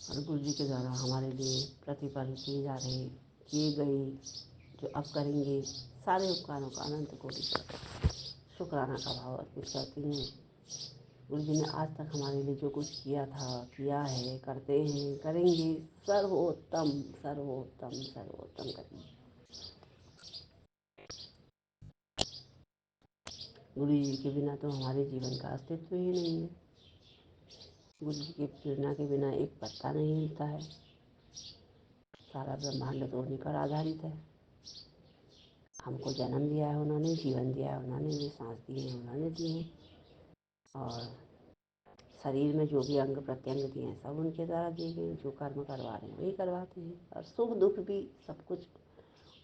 C: और गुरु जी के द्वारा हमारे लिए प्रतिपल किए गए जो अब करेंगे सारे उपकारों का अनंत कोटि शुक्राना का भाव अर्पित करती हूँ। गुरु जी ने आज तक हमारे लिए जो कुछ किया था, किया है, करते हैं, करेंगे, सर्वोत्तम सर्वोत्तम सर्वोत्तम करेंगे। गुरु जी के बिना तो हमारे जीवन का अस्तित्व ही नहीं है। गुरु जी की प्रेरणा के बिना एक पत्ता नहीं हिलता है। सारा ब्रह्मांड तो उन्हीं पर आधारित है। हमको जन्म दिया है उन्होंने, जीवन दिया है उन्होंने, जो सांस दिए हैं उन्होंने दिए हैं और शरीर में जो भी अंग प्रत्यंग दिए हैं सब उनके द्वारा दिए गए। जो कर्म करवा रहे हैं वही करवाते हैं और सुख दुख भी सब कुछ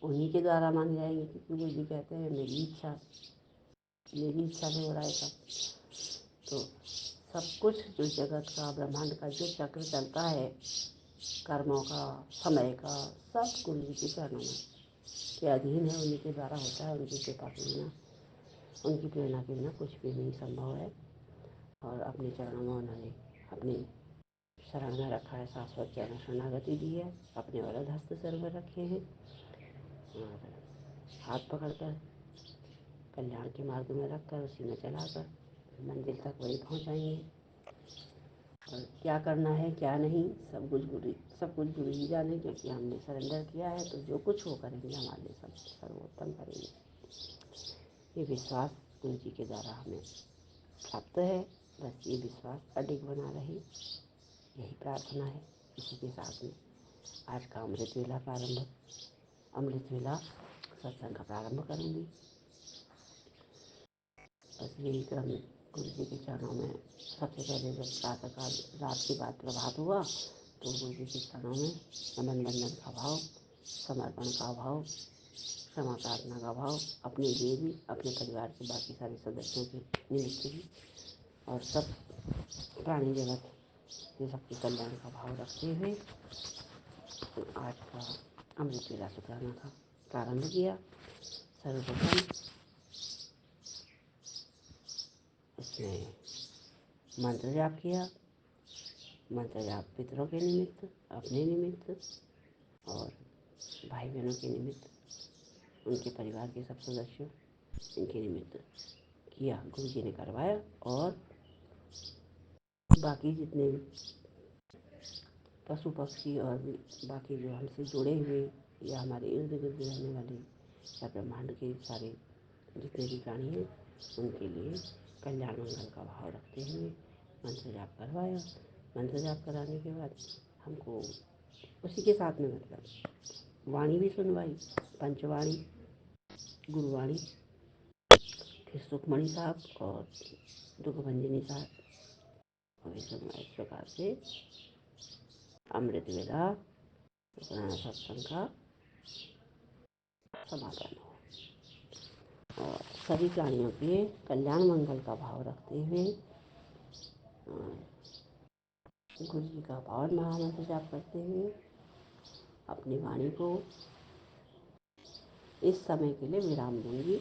C: उन्हीं के द्वारा मांगे जाएंगे, क्योंकि वो जी कहते हैं मेरी इच्छा से हो रहा है सब। तो सब कुछ जो जगत का ब्रह्मांड का जो चक्र चलता है कर्मों का, समय का, सब गुरु जी के चरणों में के अधीन है, उन्हीं के द्वारा होता है। उनकी कृपा के बिना, उनकी प्रेरणा के बिना कुछ भी नहीं संभव है। और अपने चरणों में उन्होंने अपनी शरण में रखा है, शाश्वत चरण शरणागति दी है, अपने वरद हस्त सिर में रखे हैं और हाथ पकड़कर कल्याण के मार्ग में रखकर उसी में चलाकर मंजिल तक वही पहुँचाएंगे। और क्या करना है क्या नहीं सब कुछ गुरु ही जाने, क्योंकि हमने सरेंडर किया है। तो जो कुछ वो करेंगे हमारे लिए सब सर्वोत्तम करेंगे। ये विश्वास गुरु जी के द्वारा हमें प्राप्त है। बस ये विश्वास अडिग बना रहे, यही प्रार्थना है। इसी के साथ में आज का अमृत वेला सत्संग का प्रारंभ करूँगी। बस यही क्रम गुरु जी के चरणों में सबसे पहले जब प्रातःकाल रात के बाद प्रभात हुआ तो गुरु जी के चरणों में नमन वंदन का भाव, समर्पण का भाव, क्षमा प्रार्थना का भाव, अपने लिए भी, अपने परिवार के बाकी सारे सदस्यों के निमित्त भी और सब प्राणी जगत के सबके कल्याण का भाव रखते हुए आज का अमृत वेला शुक्राना का प्रारंभ किया। सर्वप्रथम इसमें मंत्र जाप किया। मंत्र जाप पितरों के निमित्त, अपने निमित्त और भाई बहनों के निमित्त, उनके परिवार के सब सदस्यों इनके निमित्त किया, गुरु जी ने करवाया। और बाकी जितने भी पशु पक्षी और भी बाकी जो हमसे जुड़े हुए या हमारे इर्द गिर्द रहने वाले या ब्रह्मांड के सारे जितने भी प्राणी हैं उनके लिए कल्याण मंगल का भाव रखते हुए मंत्र जाप करवाया। मंत्र जाप कराने के बाद हमको उसी के साथ में मतलब वाणी भी सुनवाई, पंचवाणी, गुरुवाणी, फिर सुखमणि साहब और दुखभंजनी साहब और भी सुनवाई। इस प्रकार से अमृत वेला शुक्राना सत्संग का समापन हो और सभी प्राणियों के कल्याण मंगल का भाव रखते हुए गुरु जी का पावन महामंत्र जाप करते हुए अपनी वाणी को इस समय के लिए विराम दूंगी।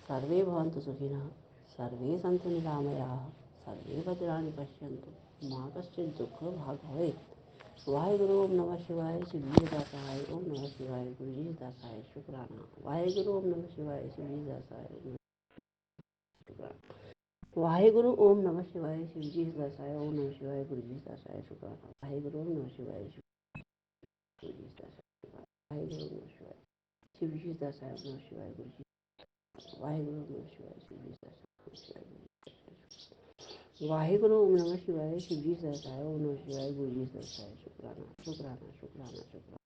C: सर्वे भवन्तु सुखिनः, सर्वे सन्तु निरामयाः, सर्वे भद्राणि पश्यन्तु मा कश्चित् दुःखभाग् भवेत्। वाहेगुरु ओम नमः शिवाय। शिव जी दासाय ओम नमः शिवाय। गुरु जी दासाय शुक्राना। वाहेगुरु ओम नमः शिवाय। शिव जी दासाय ओम शुक्राना। वाहेगुरु ओम नमः शिवाय। शिव जी दासाय ओम नमः शिवाय। गुरु जी दासाय शुक्राना। वाहेगुरु ओम नमः शिवाय। गुरु जी दासाय वाहेगुरु ओम नमः शिवाय। शिव जी दासाय ओम नमः शिवाय। गुरु जी वाहेगुरु ओम नमः शिवाय। शिव जी दासाय वाहेगुरु ओम नमः शिवाय। शिव जी सहसाय ओम नमः शिवाय। गुरु जी सहसाय शुक्राना शुक्राना शुक्राना शुक्राना।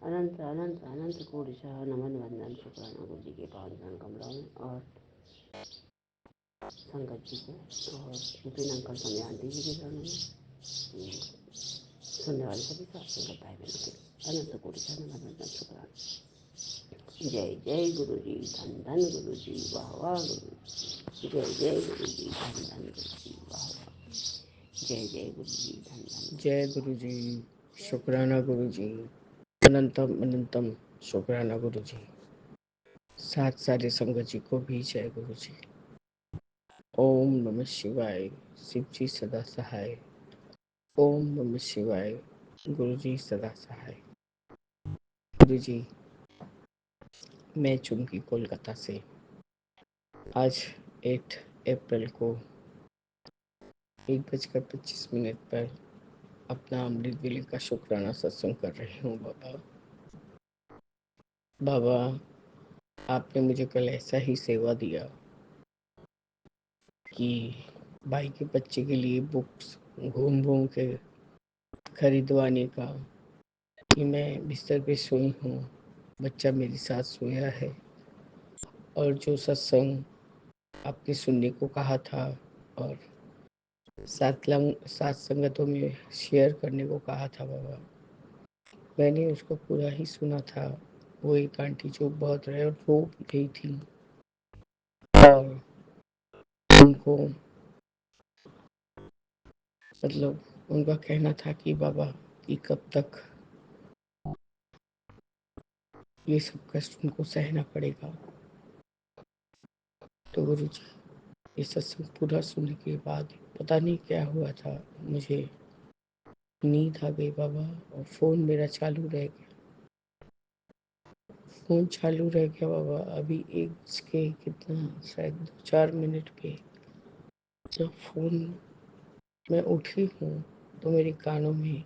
C: अनंत अनंत अनंत कोटिशः नमन वंदन शुक्राना गुरु जी के पावन चरण कमलों में और संगत जी को और विपिन अंकल समयांती जी के चरणों में सुनने वाले सभी साथ संगत भाई बहनों के अनंत कोटिशः नमन वंदन शुक्राना। जय जय गुरु जी। धन धन गुरु जी। वाह वाह गुरु जी। जय जय गुरु जी। धन धन गुरु जी। वाह वाह। जय जय गुरु जी। धन धन।
D: जय गुरु जी। शुक्राना गुरु जी। अनंतम अनंतम शुक्राना गुरु जी। साथ सारे संगत जी को भी जय गुरु जी। ओम नमः शिवाय। शिव जी सदा सहाय। ओम नमः शिवाय। गुरु जी सदा सहाय। गुरु जी, मैं चुमकी कोलकाता से आज 8 अप्रैल को 1:25 पर अपना अमृत वेले का शुक्राना सत्संग कर रही हूँ। बाबा, आपने मुझे कल ऐसा ही सेवा दिया कि भाई के बच्चे के लिए बुक्स घूम घूम के खरीदवाने का, कि मैं बिस्तर पे सोई हूँ, बच्चा मेरे साथ सोया है और जो सत्संग आपने सुनने को कहा था और सात संगतों में शेयर करने को कहा था बाबा, मैंने उसको पूरा ही सुना था। वो एक आंटी जो बहुत रहे और रो भी गई थी और उनको मतलब उनका कहना था कि बाबा कि कब तक ये सब कष्ट उनको सहना पड़ेगा। तो गुरु जी, ये सत्संग पूरा सुनने के बाद पता नहीं क्या हुआ था, मुझे नींद आ गई बाबा और फ़ोन मेरा चालू रह गया। फ़ोन चालू रह गया बाबा। अभी 1 के कितना शायद 2-4 मिनट पे जब फ़ोन मैं उठी हूँ तो मेरे कानों में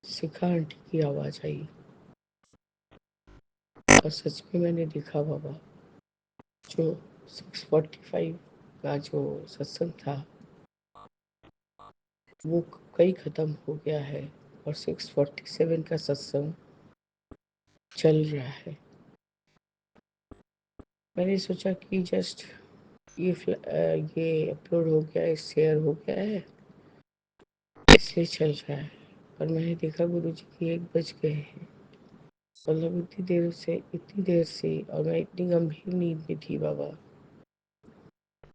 D: शिखा आंटी की आवाज़ आई और सच में मैंने देखा बाबा, जो 6:45 का जो सत्संग था वो कई ख़त्म हो गया है और 6:47 का सत्संग चल रहा है। मैंने सोचा कि जस्ट ये अपलोड हो गया है, शेयर हो गया है, इसलिए चल रहा है। पर मैंने देखा गुरु जी की 1 बज गए हैं। मतलब इतनी देर से और मैं इतनी गंभीर नींद में थी बाबा,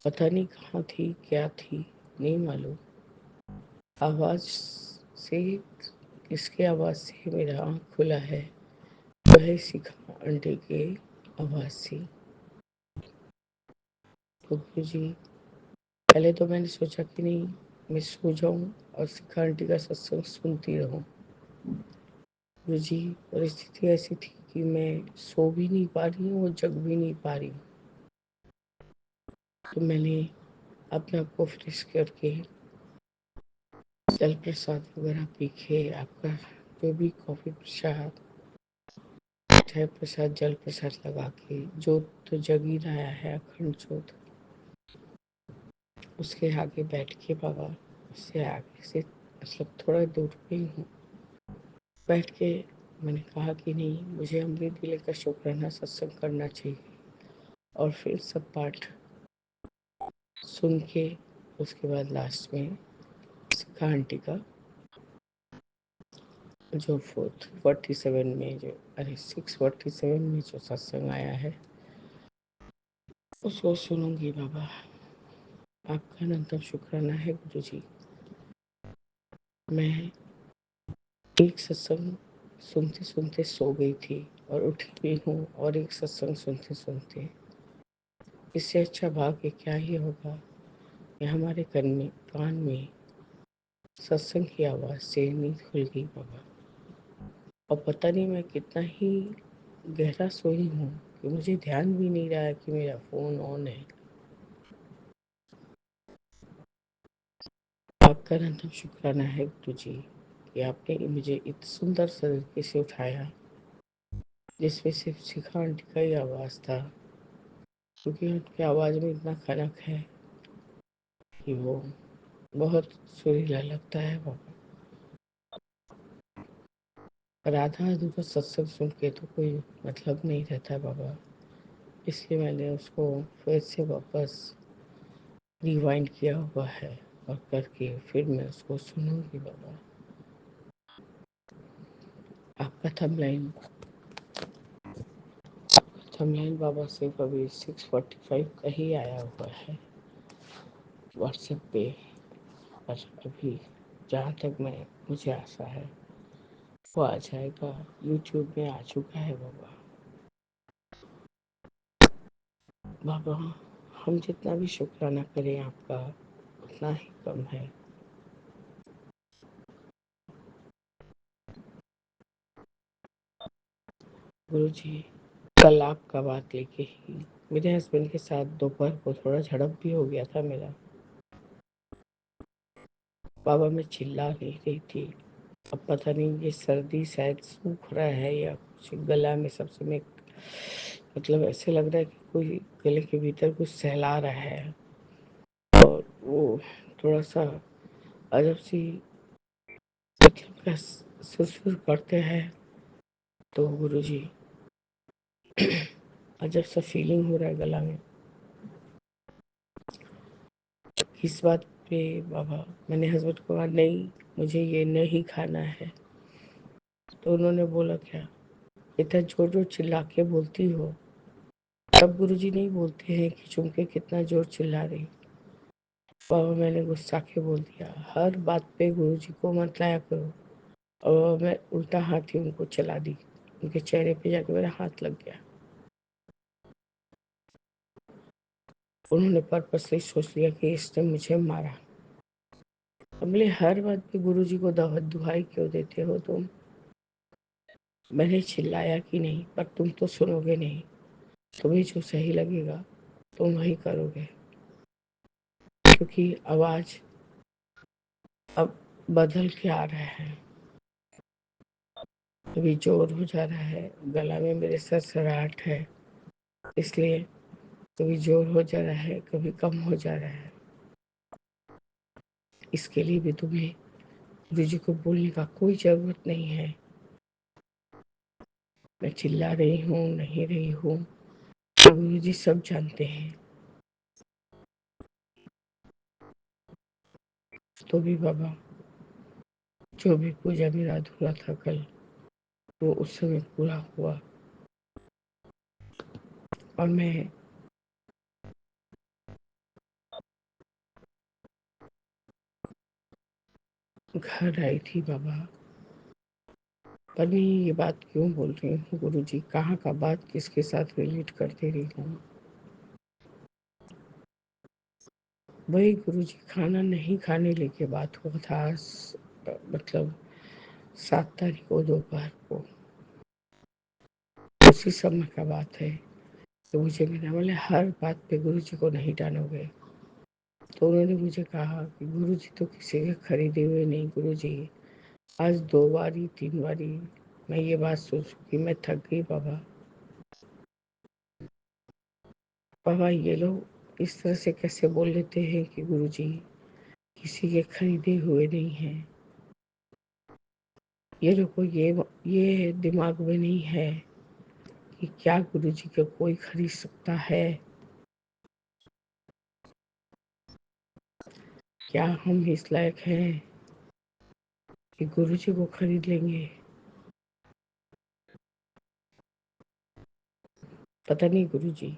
D: पता नहीं कहाँ थी, क्या थी, नहीं मालूम। आवाज़ से, किसके आवाज़ से मेरा आँख खुला है, वह शिखा आंटी के आवाज़ से। तो गुरु जी, पहले तो मैंने सोचा कि नहीं, मैं सो जाऊं और शिखा आंटी का सत्संग सुनती रहूं। गुरु जी, परिस्थिति ऐसी थी कि मैं सो भी नहीं पा रही हूँ और जग भी नहीं पा रही हूँ। तो मैंने अपने आप को फ्रेश करके जल प्रसाद वगैरह पी के, आपका जो भी कॉफ़ी प्रसाद, चाय प्रसाद, जल प्रसाद लगा के, जोत तो जग ही रहा है, अखंड जोत, उसके आगे बैठ के बाबा, उससे आगे से मतलब थोड़ा दूर पे ही हूँ। बैठ के मैंने कहा कि नहीं, मुझे अमृत वेले का शुक्राना सत्संग करना चाहिए। और फिर सब पाठ सुन के उसके बाद लास्ट में शिखा आंटी का जो 447 में जो 647 में जो सत्संग आया है उसको सुनूंगी। बाबा आपका अनंतम शुक्राना है गुरु जी। मैं एक सत्संग सुनते सुनते सो गई थी और उठी भी हूँ, और एक सत्संग सुनते सुनते, इससे अच्छा भाग्य क्या ही होगा कि हमारे कान में सत्संग की आवाज़ से नींद खुल गई बाबा। और पता नहीं मैं कितना ही गहरा सोई हूँ कि मुझे ध्यान भी नहीं रहा कि मेरा फ़ोन ऑन है। आपका अनंतम शुक्राना है गुरु जी कि आपने मुझे इतने सुंदर तरीके से उठाया, जिसमें सिर्फ शिखा आंटी का ही आवाज़ था, क्योंकि उनकी आवाज़ में इतना खनक है कि वो बहुत सुरीला लगता है बाबा। पर आधा अधूरा सत्संग सुन के तो कोई मतलब नहीं रहता बाबा, इसलिए मैंने उसको फिर से वापस रिवाइंड किया हुआ है, और करके फिर मैं उसको सुनूंगी बाबा। आपका थंबनेल बाबा सिर्फ अभी 6:45 का ही आया हुआ है व्हाट्सएप पे, पर अभी जहाँ तक मुझे आशा है वो आ जाएगा, यूट्यूब में आ चुका है बाबा। बाबा हम जितना भी शुक्राना करें आपका उतना ही कम है। गुरु जी कल आपका बात लेके ही मेरे हस्बैंड के साथ दोपहर को थोड़ा झड़प भी हो गया था मेरा। बाबा मैं चिल्ला नहीं रही थी, अब पता नहीं ये सर्दी शायद सूख रहा है या कुछ गला में सबसे में, मतलब ऐसे लग रहा है कि कोई गले के भीतर कुछ सहला रहा है, और वो थोड़ा सा अजब सी मतलब सुर करते हैं। तो गुरुजी अजब सा फीलिंग हो रहा है गला में। किस बात पे बाबा? मैंने हस्बैंड को कहा नहीं मुझे ये नहीं खाना है, तो उन्होंने बोला क्या इतना जोर जोर चिल्ला के बोलती हो? तब गुरुजी नहीं बोलते हैं कि चुमके कितना जोर चिल्ला रही। बाबा मैंने गुस्सा के बोल दिया, हर बात पे गुरुजी को मत लाया करो। और मैं उल्टा हाथ ही उनको चला दी, उनके चेहरे पे जाके मेरा हाथ लग गया। उन्होंने पर्पसली सोच लिया कि इसने मुझे मारा। अब बोले हर बात पे गुरुजी को दुहाई क्यों देते हो तुम? मैंने चिल्लाया कि नहीं, पर तुम तो सुनोगे नहीं, तुम्हें जो सही लगेगा तुम वही करोगे, क्योंकि आवाज अब बदल के आ रहा है, कभी जोर हो जा रहा है, गला में मेरे सरसराहट है, इसलिए कभी जोर हो जा रहा है कभी कम हो जा रहा है। इसके लिए भी तुम्हें गुरुजी को बोलने का कोई जरूरत नहीं है। मैं चिल्ला रही हूँ नहीं रही हूँ तो गुरुजी सब जानते हैं। तो भी बाबा जो भी पूजा मेरा अधूरा था कल, वो उस समय पूरा हुआ, और मैं घर आई थी बाबा। पर मैं ये बात क्यों बोल रही हूँ गुरुजी, कहाँ का बात किसके साथ रिलेट करते रही हूँ? वही गुरुजी खाना नहीं खाने लेके बात हुआ था, मतलब 7 तारीख को दोपहर को, उसी समय का बात है। तो मुझे मैंने बोले हर बात पे गुरुजी को नहीं टालोगे। तो उन्होंने मुझे कहा कि गुरुजी तो किसी के खरीदे हुए नहीं गुरुजी। आज 2 बारी 3 बारी मैं ये बात सोच कि मैं थक गई बाबा। बाबा ये लोग इस तरह से कैसे बोल लेते हैं कि गुरुजी किसी के खरीदे हुए नहीं हैं। ये लोगों ये दिमाग में नहीं है कि क्या गुरुजी को कोई खरीद सकता है, क्या हम इस लायक हैं कि गुरुजी को खरीद लेंगे। पता नहीं गुरुजी,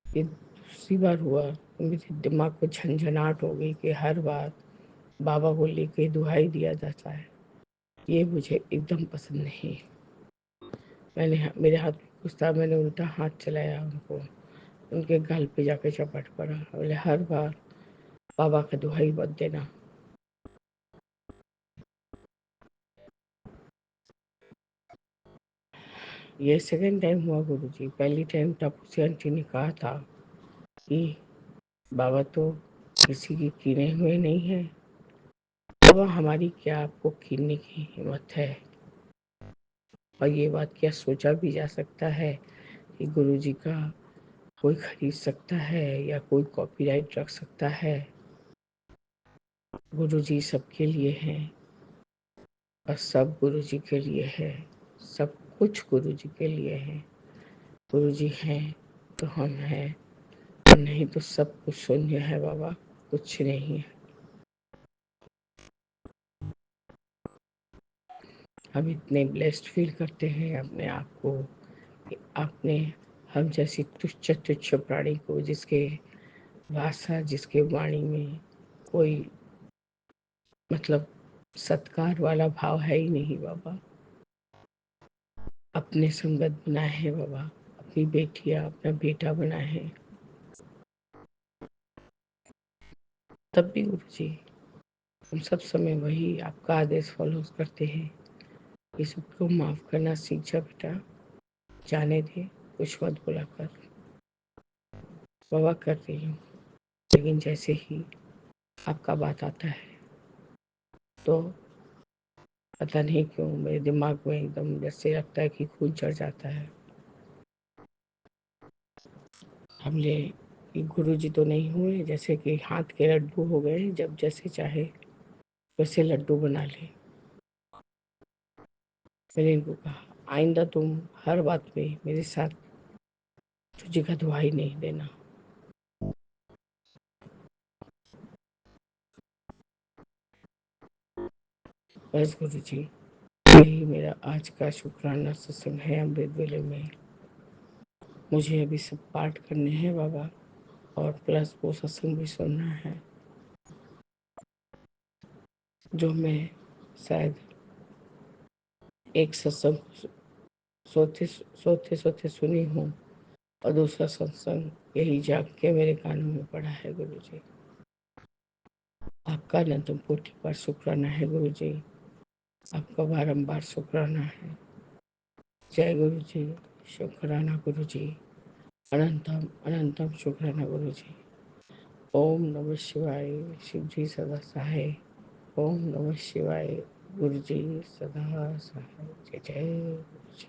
D: ये दूसरी बार हुआ तो मेरे दिमाग को झंझनाहट हो गई कि हर बार बाबा को लेके दुहाई दिया जाता है। ये मुझे एकदम पसंद नहीं। मेरे हाथ में कुछ था, मैंने उल्टा हाथ चलाया, उनको उनके गाल पे जाके चपट पड़ा। बोले हर बार बाबा का दुहाई मत देना। ये सेकंड टाइम हुआ गुरुजी। पहली टाइम टापू आंटी ने कहा था कि बाबा तो किसी की कीने हुए नहीं है। बाबा हमारी क्या आपको कीनने की हिम्मत है? और ये बात क्या सोचा भी जा सकता है कि गुरुजी का कोई खरीद सकता है या कोई कॉपीराइट रख सकता है? गुरुजी सबके लिए हैं और सब गुरुजी के लिए है। सब कुछ गुरुजी के लिए है। गुरुजी हैं तो हम हैं, और नहीं तो सब कुछ शून्य है बाबा, कुछ नहीं है। हम इतने ब्लेस्ड फील करते हैं अपने आप को कि आपने हम जैसी तुच्छ तुच्छ प्राणी को, जिसके भाषा, जिसके वाणी में कोई मतलब सत्कार वाला भाव है ही नहीं बाबा, अपने संगत बनाए हैं बाबा, अपनी बेटियां, अपना बेटा बनाए हैं। तब भी गुरु जी हम सब समय वही आपका आदेश फॉलो करते हैं कि सबको माफ करना सीख जा बेटा, जाने दे, कुछ मत बुला कर। बाबा कर रही हूँ, लेकिन जैसे ही आपका बात आता है तो पता नहीं क्यों मेरे दिमाग में एकदम जैसे लगता है कि खून चढ़ जाता है। हमने गुरु जी तो नहीं हुए, जैसे कि हाथ के लड्डू हो गए, जब जैसे चाहे वैसे लड्डू बना ले। मैंने इनको कहा आइंदा तुम हर बात में मेरे साथ तुझे का दुहाई नहीं देना। बस गुरु जी, यही मेरा आज का शुक्राना सत्संग है अमृत वेले में। मुझे अभी सब पाठ करने हैं बाबा, और प्लस वो सत्संग भी सुनना है जो मैं शायद एक सत्संग सोते सोते सोते सुनी हूँ, और दूसरा सत्संग यही जाग के मेरे कानों में पड़ा है गुरु जी। आपका अनंतम कोटि पर शुक्राना है गुरु जी, आपका बारंबार शुक्राना है। जय गुरु जी, शुक्राना गुरु जी, अनंतम अनंतम शुक्राना गुरु जी। ओम नमः शिवाय, शिव जी सदा सहाय। ओम नमः शिवाय, गुरु जी सदा सहाय। जय जय गुरु जी।